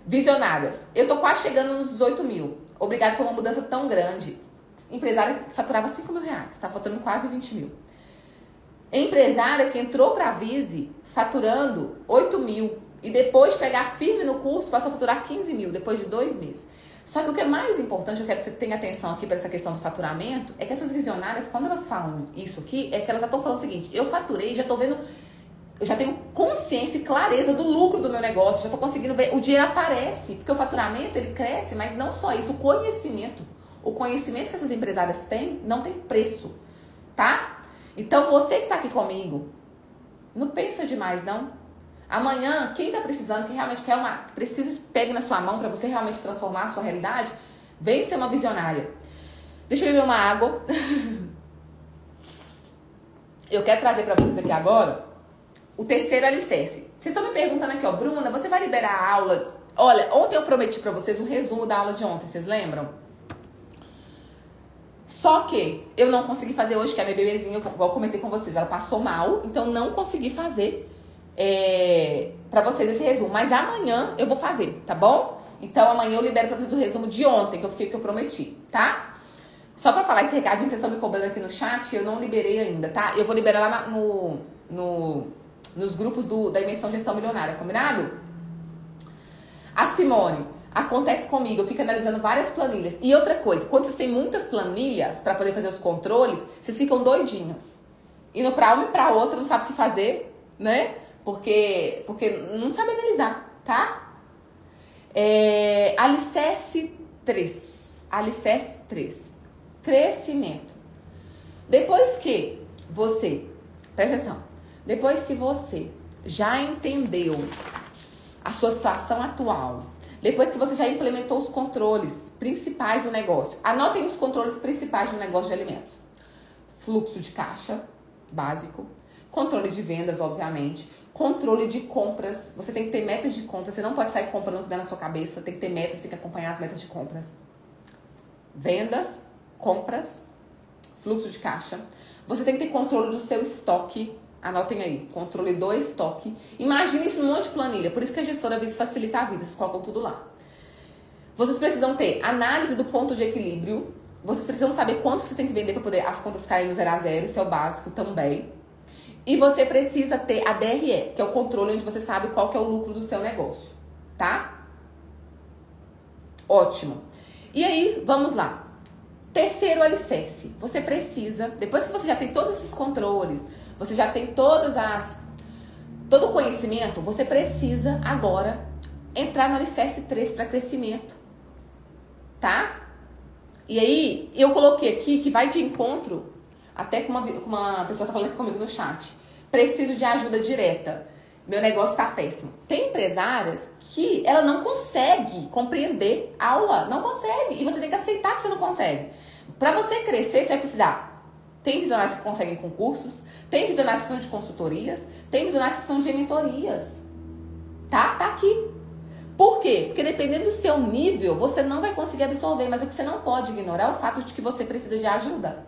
Visionárias, eu tô quase chegando nos 18 mil. Obrigada por uma mudança tão grande. Empresária que faturava 5 mil reais, tá faltando quase 20 mil. Empresária que entrou para a Vise faturando 8 mil e depois de pegar firme no curso passou a faturar 15 mil depois de 2 meses. Só que o que é mais importante, eu quero que você tenha atenção aqui para essa questão do faturamento, é que essas visionárias, quando elas falam isso aqui, é que elas já estão falando o seguinte: eu faturei, já estou vendo, eu já tenho consciência e clareza do lucro do meu negócio, já estou conseguindo ver, o dinheiro aparece, porque o faturamento ele cresce, mas não só isso, o conhecimento que essas empresárias têm não tem preço, tá? Então você que está aqui comigo, não pensa demais, não. Amanhã, quem está precisando, que realmente quer precisa, pegue na sua mão para você realmente transformar a sua realidade, vem ser uma visionária. Deixa eu beber uma água. Eu quero trazer para vocês aqui agora o terceiro alicerce. Vocês estão me perguntando aqui, ó, Bruna, você vai liberar a aula? Olha, ontem eu prometi para vocês um resumo da aula de ontem, vocês lembram? Só que eu não consegui fazer hoje, que a minha bebezinha, igual eu comentei com vocês, ela passou mal, então não consegui fazer pra vocês esse resumo. Mas amanhã eu vou fazer, tá bom? Então amanhã eu libero pra vocês o resumo de ontem, que eu prometi, tá? Só pra falar esse recadinho que vocês estão me cobrando aqui no chat, eu não liberei ainda, tá? Eu vou liberar lá nos grupos da Imersão Gestão Milionária, combinado? A Acontece comigo, eu fico analisando várias planilhas. E outra coisa, quando vocês têm muitas planilhas para poder fazer os controles, vocês ficam doidinhos. Indo para uma e para outra, não sabe o que fazer, né? Porque não sabe analisar, tá? Alicerce 3. Alicerce 3. Crescimento. Depois que você, presta atenção, depois que você já entendeu a sua situação atual, depois que você já implementou os controles principais do negócio, anotem os controles principais do negócio de alimentos. Fluxo de caixa, básico. Controle de vendas, obviamente. Controle de compras. Você tem que ter metas de compras. Você não pode sair comprando o que dá na sua cabeça. Tem que ter metas, tem que acompanhar as metas de compras. Vendas, compras, fluxo de caixa. Você tem que ter controle do seu estoque. Anotem aí, controle do estoque. Imagine isso num monte de planilha. Por isso que a gestora Vice facilita a vida. Vocês colocam tudo lá. Vocês precisam ter análise do ponto de equilíbrio. Vocês precisam saber quanto vocês têm que vender para poder as contas ficarem no 0 a 0. Isso é o básico também. E você precisa ter a DRE, que é o controle onde você sabe qual que é o lucro do seu negócio. Tá? Ótimo. E aí, vamos lá. Terceiro alicerce. Você precisa, depois que você já tem todos esses controles, você já tem todo o conhecimento, você precisa agora entrar no alicerce 3 para crescimento. Tá? E aí, eu coloquei aqui que vai de encontro, até com uma pessoa tá falando aqui comigo no chat. Preciso de ajuda direta. Meu negócio tá péssimo. Tem empresárias que ela não consegue compreender aula. Não consegue. E você tem que aceitar que você não consegue. Para você crescer, você vai precisar. Tem visionários que conseguem concursos. Tem visionários que são de consultorias. Tem visionários que são de mentorias. Tá? Tá aqui. Por quê? Porque dependendo do seu nível, você não vai conseguir absorver. Mas o que você não pode ignorar é o fato de que você precisa de ajuda.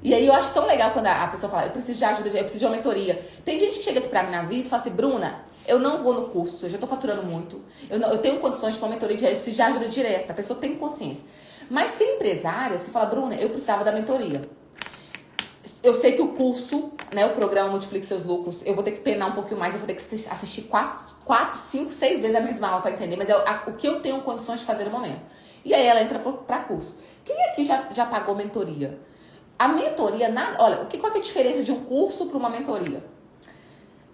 E aí eu acho tão legal quando a pessoa fala, eu preciso de ajuda, eu preciso de uma mentoria. Tem gente que chega aqui pra mim na Vice e fala assim, Bruna, eu não vou no curso, eu já tô faturando muito, eu tenho condições de uma mentoria direta, eu preciso de ajuda direta, a pessoa tem consciência. Mas tem empresárias que falam, Bruna, eu precisava da mentoria. Eu sei que o curso, né, o programa Multiplique Seus Lucros, eu vou ter que penar um pouquinho mais, eu vou ter que assistir 4, 5, 6 vezes a mesma aula pra entender, mas é o que eu tenho condições de fazer no momento. E aí ela entra pra curso. Quem aqui já pagou mentoria? A mentoria, olha, qual que é a diferença de um curso para uma mentoria?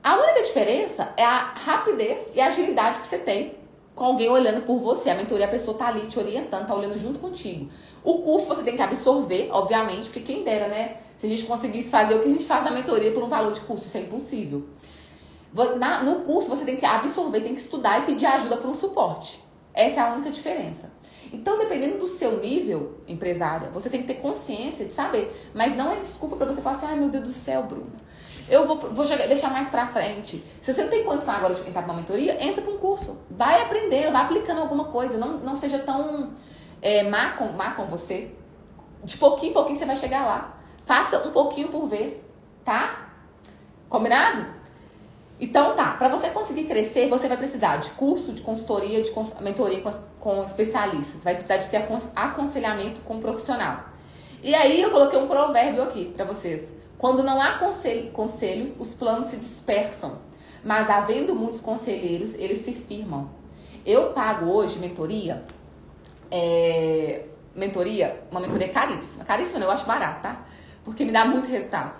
A única diferença é a rapidez e a agilidade que você tem com alguém olhando por você. A mentoria, a pessoa tá ali te orientando, tá olhando junto contigo. O curso você tem que absorver, obviamente, porque quem dera, né? Se a gente conseguisse fazer o que a gente faz na mentoria por um valor de curso, isso é impossível. No curso você tem que absorver, tem que estudar e pedir ajuda para um suporte. Essa é a única diferença. Então, dependendo do seu nível, empresária, você tem que ter consciência de saber. Mas não é desculpa pra você falar assim, ai meu Deus do céu, Bruno, eu vou deixar mais pra frente. Se você não tem condição agora de entrar pra uma mentoria, entra pra um curso. Vai aprendendo, vai aplicando alguma coisa. Não seja tão má com você. De pouquinho em pouquinho você vai chegar lá. Faça um pouquinho por vez, tá? Combinado? Então tá, para você conseguir crescer, você vai precisar de curso, de consultoria, de mentoria com especialistas. Vai precisar de ter aconselhamento com um profissional. E aí eu coloquei um provérbio aqui para vocês. Quando não há conselhos, os planos se dispersam. Mas havendo muitos conselheiros, eles se firmam. Eu pago hoje mentoria, uma mentoria caríssima. Caríssima não, eu acho barato, tá? Porque me dá muito resultado.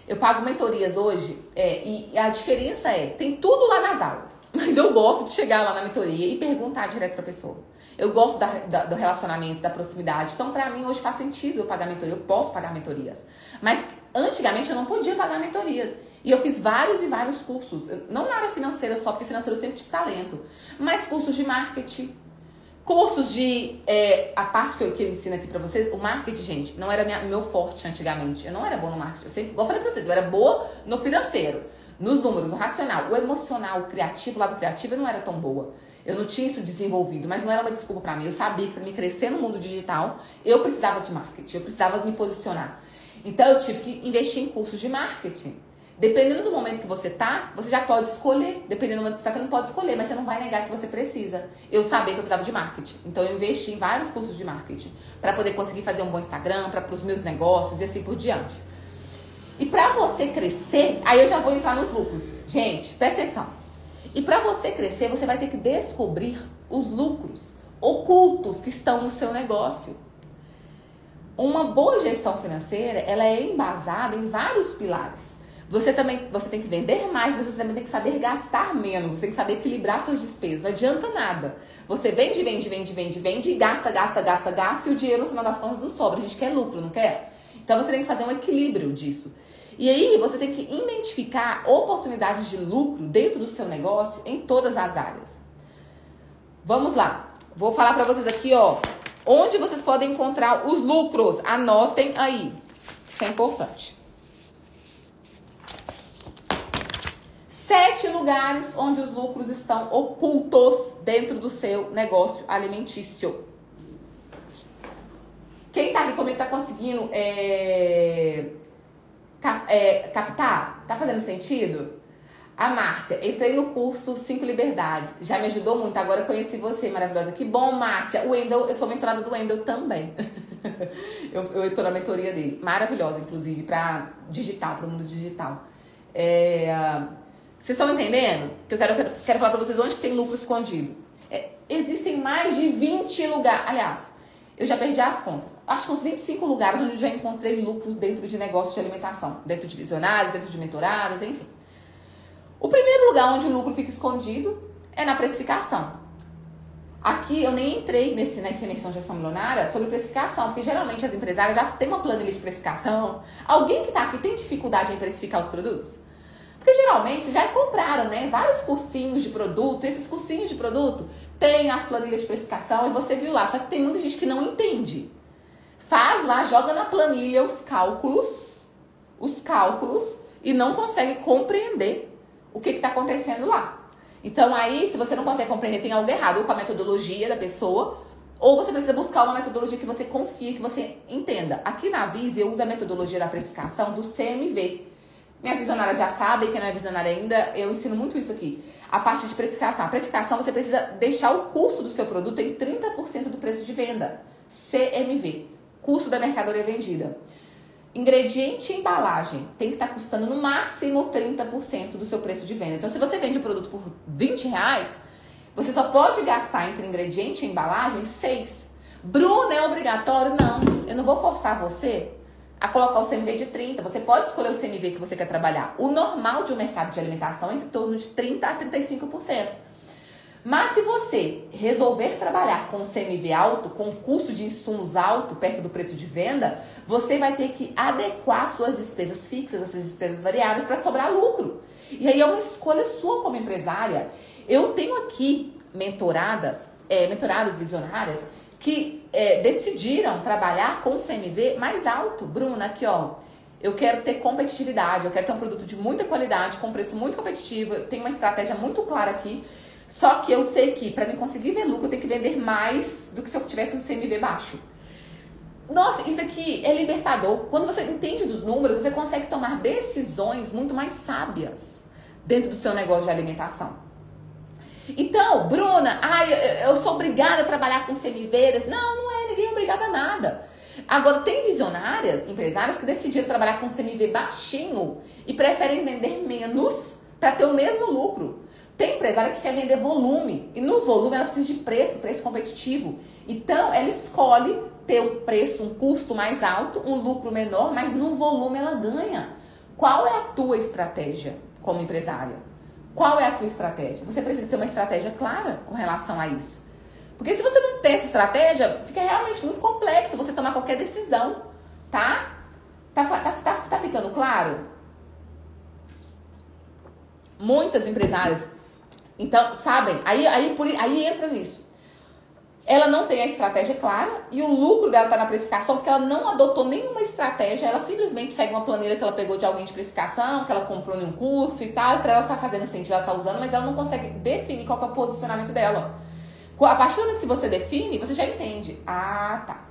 Eu pago mentorias hoje e a diferença tem tudo lá nas aulas. Mas eu gosto de chegar lá na mentoria e perguntar direto pra pessoa. Eu gosto do relacionamento, da proximidade. Então, pra mim, hoje faz sentido eu pagar mentoria. Eu posso pagar mentorias. Mas, antigamente, eu não podia pagar mentorias. E eu fiz vários e vários cursos. Não na área financeira só, porque financeiro eu sempre tive talento. Mas cursos de marketing. Cursos de... a parte que eu ensino aqui pra vocês, o marketing, gente, não era meu forte antigamente. Eu não era boa no marketing. Eu sempre, igual eu falei pra vocês, eu era boa no financeiro, nos números, no racional. O emocional, o criativo, o lado criativo, eu não era tão boa. Eu não tinha isso desenvolvido, mas não era uma desculpa pra mim. Eu sabia que pra mim crescer no mundo digital, eu precisava de marketing, eu precisava me posicionar. Então, eu tive que investir em cursos de marketing. Dependendo do momento que você tá, você já pode escolher. Dependendo do momento que você tá, você não pode escolher, mas você não vai negar que você precisa. Eu sabia que eu precisava de marketing. Então, eu investi em vários cursos de marketing para poder conseguir fazer um bom Instagram, para os meus negócios e assim por diante. E para você crescer, aí eu já vou entrar nos lucros. Gente, presta atenção. E para você crescer, você vai ter que descobrir os lucros ocultos que estão no seu negócio. Uma boa gestão financeira, ela é embasada em vários pilares. Você tem que vender mais, mas você também tem que saber gastar menos. Você tem que saber equilibrar suas despesas. Não adianta nada. Você vende, e gasta, e o dinheiro, no final das contas, não sobra. A gente quer lucro, não quer? Então, você tem que fazer um equilíbrio disso. E aí, você tem que identificar oportunidades de lucro dentro do seu negócio em todas as áreas. Vamos lá. Vou falar para vocês aqui, ó, onde vocês podem encontrar os lucros. Anotem aí. Isso é importante. 7 lugares onde os lucros estão ocultos dentro do seu negócio alimentício. Quem tá aqui comigo tá conseguindo captar? Tá fazendo sentido? A Márcia, entrei no curso 5 Liberdades. Já me ajudou muito, agora eu conheci você, maravilhosa. Que bom, Márcia. O Wendel, eu sou mentorada do Wendel também. eu tô na mentoria dele. Maravilhosa, inclusive, para digital, para o mundo digital. Vocês estão entendendo? Que eu quero falar pra vocês onde que tem lucro escondido. Existem mais de 20 lugares. Aliás, eu já perdi as contas. Acho que uns 25 lugares onde eu já encontrei lucro dentro de negócios de alimentação. Dentro de visionários, dentro de mentorados, enfim. O primeiro lugar onde o lucro fica escondido é na precificação. Aqui eu nem entrei nessa imersão de gestão milionária sobre precificação, porque geralmente as empresárias já têm uma planilha de precificação. Alguém que tá aqui tem dificuldade em precificar os produtos? Porque geralmente já compraram, né, vários cursinhos de produto. Esses cursinhos de produto tem as planilhas de precificação e você viu lá. Só que tem muita gente que não entende. Faz lá, joga na planilha os cálculos e não consegue compreender o que está acontecendo lá. Então aí, se você não consegue compreender, tem algo errado ou com a metodologia da pessoa, ou você precisa buscar uma metodologia que você confie, que você entenda. Aqui na Vise eu uso a metodologia da precificação do CMV. Minhas visionárias já sabem, quem não é visionária ainda, eu ensino muito isso aqui. A parte de precificação. A precificação, você precisa deixar o custo do seu produto em 30% do preço de venda. CMV, custo da mercadoria vendida. Ingrediente e embalagem tem que estar custando no máximo 30% do seu preço de venda. Então, se você vende o produto por R$20, você só pode gastar entre ingrediente e embalagem 6. Bruna, é obrigatório? Não, eu não vou forçar você a colocar o CMV de 30. Você pode escolher o CMV que você quer trabalhar. O normal de um mercado de alimentação é em torno de 30% a 35%. Mas se você resolver trabalhar com o CMV alto, com o custo de insumos alto, perto do preço de venda, você vai ter que adequar suas despesas fixas, as suas despesas variáveis para sobrar lucro. E aí é uma escolha sua como empresária. Eu tenho aqui mentoradas visionárias que decidiram trabalhar com o CMV mais alto. Bruna, aqui ó, eu quero ter competitividade, eu quero ter um produto de muita qualidade, com preço muito competitivo, eu tenho uma estratégia muito clara aqui, só que eu sei que para mim conseguir ver lucro eu tenho que vender mais do que se eu tivesse um CMV baixo. Nossa, isso aqui é libertador. Quando você entende dos números, você consegue tomar decisões muito mais sábias dentro do seu negócio de alimentação. Então, Bruna, eu sou obrigada a trabalhar com CMV. Não é, ninguém é obrigada a nada. Agora, tem visionárias, empresárias que decidiram trabalhar com CMV baixinho e preferem vender menos para ter o mesmo lucro. Tem empresária que quer vender volume e no volume ela precisa de preço competitivo. Então, ela escolhe ter um preço, um custo mais alto, um lucro menor, mas no volume ela ganha. Qual é a tua estratégia como empresária? Qual é a tua estratégia? Você precisa ter uma estratégia clara com relação a isso. Porque se você não tem essa estratégia, fica realmente muito complexo você tomar qualquer decisão, tá? Tá ficando claro? Muitas empresárias, então, sabem, aí entra nisso. Ela não tem a estratégia clara e o lucro dela tá na precificação porque ela não adotou nenhuma estratégia, ela simplesmente segue uma planilha que ela pegou de alguém de precificação, que ela comprou em um curso e tal, e pra ela tá fazendo sentido, ela tá usando, mas ela não consegue definir qual que é o posicionamento dela. A partir do momento que você define, você já entende. Ah, tá.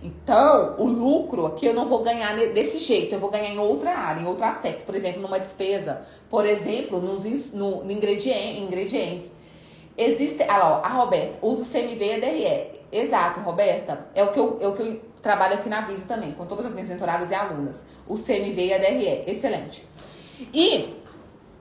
Então, o lucro aqui eu não vou ganhar desse jeito, eu vou ganhar em outra área, em outro aspecto. Por exemplo, numa despesa, por exemplo, no ingredientes. Existe, a Roberta usa o CMV e a DRE. Exato, Roberta. É o que eu trabalho aqui na Vise também, com todas as minhas mentoradas e alunas. O CMV e a DRE. Excelente. E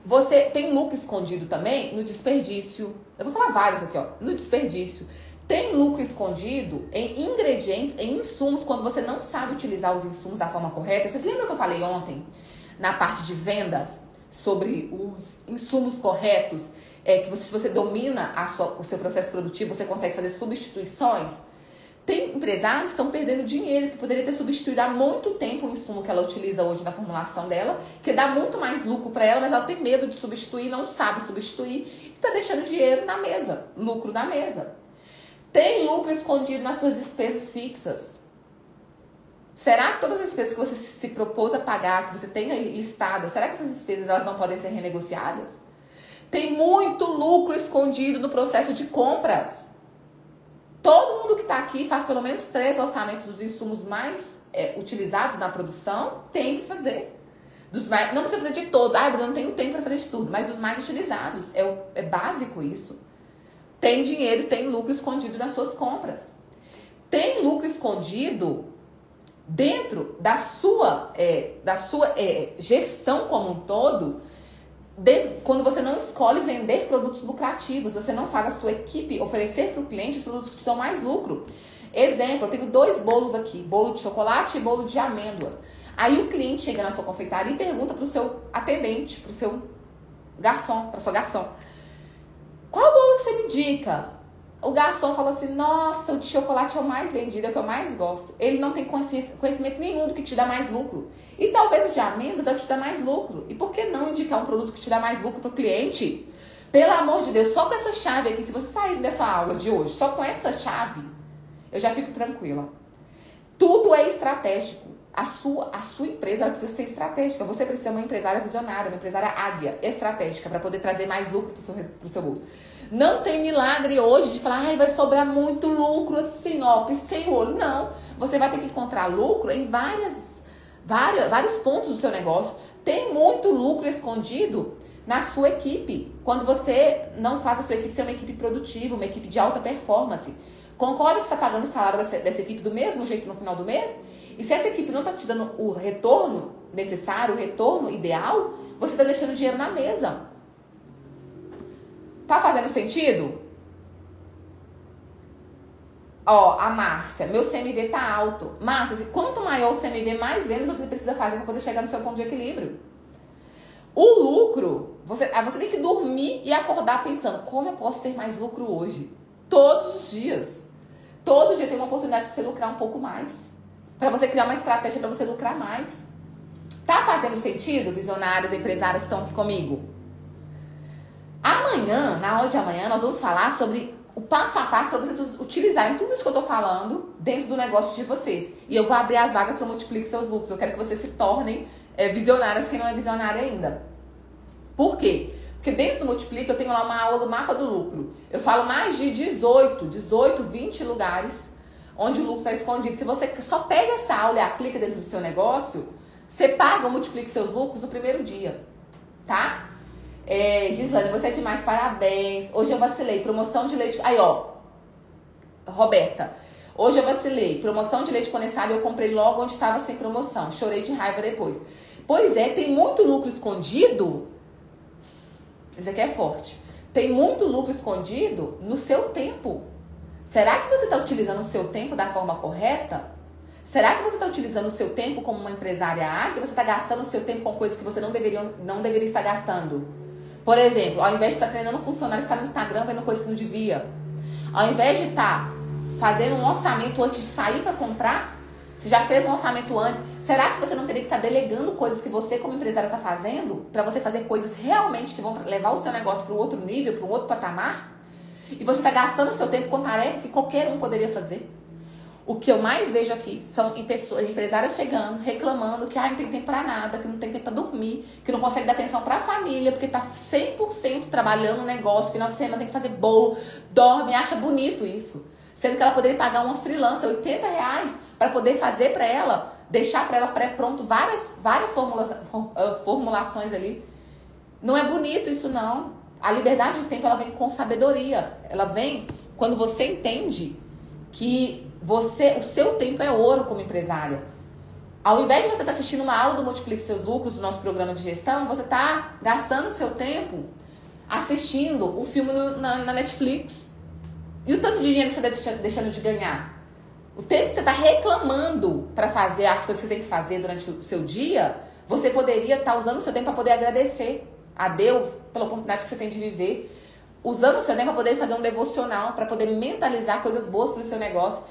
Você tem lucro escondido também no desperdício. Eu vou falar vários aqui, ó. No desperdício. Tem lucro escondido em ingredientes, em insumos, quando você não sabe utilizar os insumos da forma correta. Vocês lembram que eu falei ontem, na parte de vendas, sobre os insumos corretos? Que você, se você domina o seu processo produtivo, você consegue fazer substituições. Tem empresários que estão perdendo dinheiro, que poderia ter substituído há muito tempo o insumo que ela utiliza hoje na formulação dela, que dá muito mais lucro para ela, mas ela tem medo de substituir, não sabe substituir, e está deixando dinheiro na mesa, lucro na mesa. Tem lucro escondido nas suas despesas fixas. Será que todas as despesas que você se propôs a pagar, que você tem listadas, será que essas despesas elas não podem ser renegociadas? Tem muito lucro escondido no processo de compras. Todo mundo que está aqui faz pelo menos 3 orçamentos dos insumos mais utilizados na produção, tem que fazer. Não precisa fazer de todos. Bruno, não tenho tempo para fazer de tudo, mas os mais utilizados. É básico isso. Tem dinheiro, tem lucro escondido nas suas compras. Tem lucro escondido dentro da sua gestão como um todo, quando você não escolhe vender produtos lucrativos, você não faz a sua equipe oferecer para o cliente os produtos que te dão mais lucro. Exemplo, eu tenho 2 bolos aqui, bolo de chocolate e bolo de amêndoas. Aí o cliente chega na sua confeitaria e pergunta para o seu atendente, para o seu garçom, para sua garçom: qual bolo que você me indica? O garçom fala assim: nossa, o de chocolate é o mais vendido, é o que eu mais gosto. Ele não tem conhecimento nenhum do que te dá mais lucro. E talvez o de amêndoas é o que te dá mais lucro. E por que não indicar um produto que te dá mais lucro para o cliente? Pelo amor de Deus, só com essa chave aqui, se você sair dessa aula de hoje, só com essa chave, eu já fico tranquila. Tudo é estratégico. A sua empresa ela precisa ser estratégica. Você precisa ser uma empresária visionária, uma empresária águia, estratégica, para poder trazer mais lucro pro seu bolso. Não tem milagre hoje de falar: vai sobrar muito lucro assim, ó, pisquei o olho. Não. Você vai ter que encontrar lucro em vários pontos do seu negócio. Tem muito lucro escondido na sua equipe. Quando você não faz a sua equipe ser uma equipe produtiva, uma equipe de alta performance. Concorda que você está pagando o salário dessa equipe do mesmo jeito no final do mês? E se essa equipe não está te dando o retorno necessário, o retorno ideal, você está deixando dinheiro na mesa. Tá fazendo sentido? Ó, a Márcia: meu CMV tá alto. Márcia, quanto maior o CMV, mais vendas você precisa fazer para poder chegar no seu ponto de equilíbrio. O lucro, você tem que dormir e acordar pensando: como eu posso ter mais lucro hoje? Todos os dias. Todo dia tem uma oportunidade para você lucrar um pouco mais. Para você criar uma estratégia para você lucrar mais. Tá fazendo sentido, visionários, empresários que estão aqui comigo? Amanhã, na aula de amanhã, nós vamos falar sobre o passo a passo para vocês utilizarem tudo isso que eu tô falando dentro do negócio de vocês. E eu vou abrir as vagas para multiplicar seus lucros. Eu quero que vocês se tornem visionárias, quem não é visionário ainda. Por quê? Porque dentro do Multiplica eu tenho lá uma aula do mapa do lucro. Eu falo mais de 18, 20 lugares onde o lucro está escondido. Se você só pega essa aula e aplica dentro do seu negócio, você paga ou multiplica seus lucros no primeiro dia, tá? Gislane, você é demais, parabéns. Hoje eu vacilei, promoção de leite... Aí, ó, Roberta, hoje eu vacilei, promoção de leite condensado eu comprei logo onde estava sem promoção. Chorei de raiva depois. Pois é, tem muito lucro escondido... Isso aqui é forte. Tem muito lucro escondido no seu tempo. Será que você está utilizando o seu tempo da forma correta? Será que você está utilizando o seu tempo como uma empresária águia? Você está gastando o seu tempo com coisas que você não deveria estar gastando? Por exemplo, ao invés de estar treinando funcionário, estar no Instagram vendo coisas que não devia. Ao invés de estar fazendo um orçamento antes de sair para comprar, você já fez um orçamento antes. Será que você não teria que estar delegando coisas que você como empresária está fazendo para você fazer coisas realmente que vão levar o seu negócio para um outro nível, para um outro patamar? E você está gastando o seu tempo com tarefas que qualquer um poderia fazer. O que eu mais vejo aqui são empresárias chegando, reclamando que não tem tempo para nada, que não tem tempo para dormir, que não consegue dar atenção para a família, porque está 100% trabalhando no negócio, final de semana tem que fazer bolo, dorme, acha bonito isso. Sendo que ela poderia pagar uma freelancer R$80 para poder fazer para ela, deixar para ela pré-pronto várias formulações ali. Não é bonito isso, não. A liberdade de tempo, ela vem com sabedoria. Ela vem quando você entende que o seu tempo é ouro como empresária. Ao invés de você estar assistindo uma aula do Multiplique Seus Lucros, do nosso programa de gestão, você está gastando o seu tempo assistindo um filme na Netflix. E o tanto de dinheiro que você está deixando de ganhar? O tempo que você está reclamando para fazer as coisas que você tem que fazer durante o seu dia, você poderia estar usando o seu tempo para poder agradecer a Deus pela oportunidade que você tem de viver. Usando o seu tempo para poder fazer um devocional, para poder mentalizar coisas boas para o seu negócio.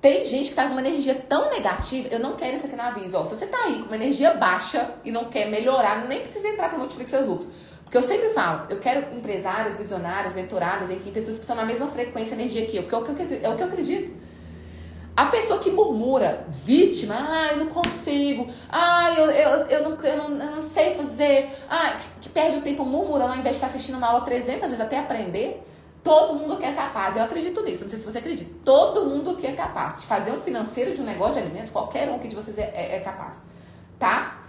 Tem gente que tá com uma energia tão negativa, eu não quero isso aqui na Aviso. Ó, se você tá aí com uma energia baixa e não quer melhorar, nem precisa entrar para Multiplique Seus Lucros. Porque eu sempre falo, eu quero empresárias, visionárias, mentoradas, enfim, pessoas que estão na mesma frequência, energia que eu, porque é o que eu acredito. A pessoa que murmura, vítima, eu não consigo, eu não sei fazer, que perde o tempo murmurando ao invés de estar assistindo uma aula 300 vezes até aprender. Todo mundo aqui é capaz, eu acredito nisso, não sei se você acredita. Todo mundo aqui é capaz de fazer um financeiro de um negócio de alimentos, qualquer um aqui de vocês é capaz, tá?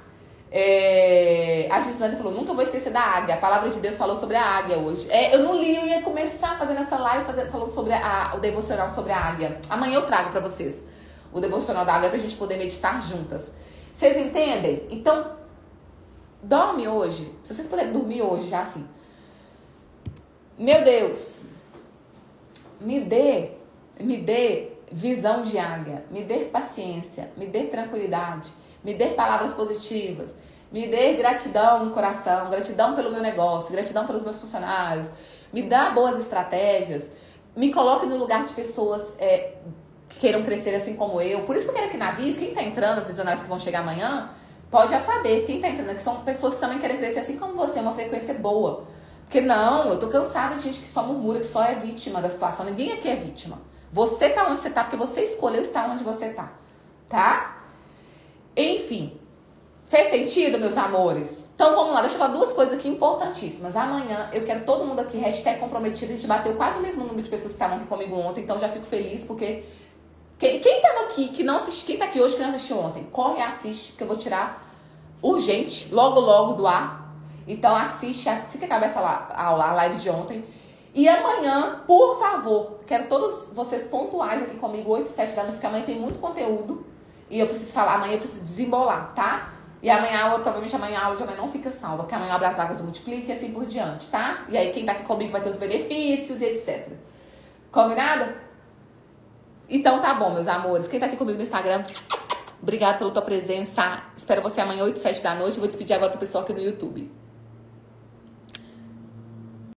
A Gislane falou, nunca vou esquecer da águia, a palavra de Deus falou sobre a águia hoje. Eu não li, eu ia começar fazendo essa live falando sobre o devocional sobre a águia. Amanhã eu trago pra vocês o devocional da águia pra gente poder meditar juntas. Vocês entendem? Então, dorme hoje, se vocês puderem dormir hoje já assim. Meu Deus, me dê visão de águia, me dê paciência, me dê tranquilidade, me dê palavras positivas, me dê gratidão no coração, gratidão pelo meu negócio, gratidão pelos meus funcionários, me dá boas estratégias, me coloque no lugar de pessoas que queiram crescer assim como eu. Por isso que eu quero aqui na Vis, quem tá entrando, as visionárias que vão chegar amanhã, pode já saber, quem tá entrando, que são pessoas que também querem crescer assim como você, uma frequência boa. Porque não, eu tô cansada de gente que só murmura, que só é vítima da situação. Ninguém aqui é vítima. Você tá onde você tá porque você escolheu estar onde você tá. Tá? Enfim. Fez sentido, meus amores? Então vamos lá, deixa eu falar duas coisas aqui importantíssimas. Amanhã eu quero todo mundo aqui, #comprometido. A gente bateu quase o mesmo número de pessoas que estavam aqui comigo ontem, então já fico feliz porque quem tava aqui, que não assistiu, quem tá aqui hoje que não assistiu ontem, corre e assiste, porque eu vou tirar urgente, logo do ar. Então assiste, assim que acabar essa aula, a live de ontem. E amanhã, por favor, quero todos vocês pontuais aqui comigo, 8 e 7 da noite, porque amanhã tem muito conteúdo. E eu preciso falar, amanhã eu preciso desembolar, tá? E amanhã a aula, provavelmente amanhã a aula de amanhã não fica salva, porque amanhã eu abro as vagas do Multiplique e assim por diante, tá? E aí quem tá aqui comigo vai ter os benefícios e etc. Combinado? Então tá bom, meus amores. Quem tá aqui comigo no Instagram, obrigado pela tua presença. Espero você amanhã, 8 e 7 da noite. Eu vou despedir agora pro pessoal aqui no YouTube.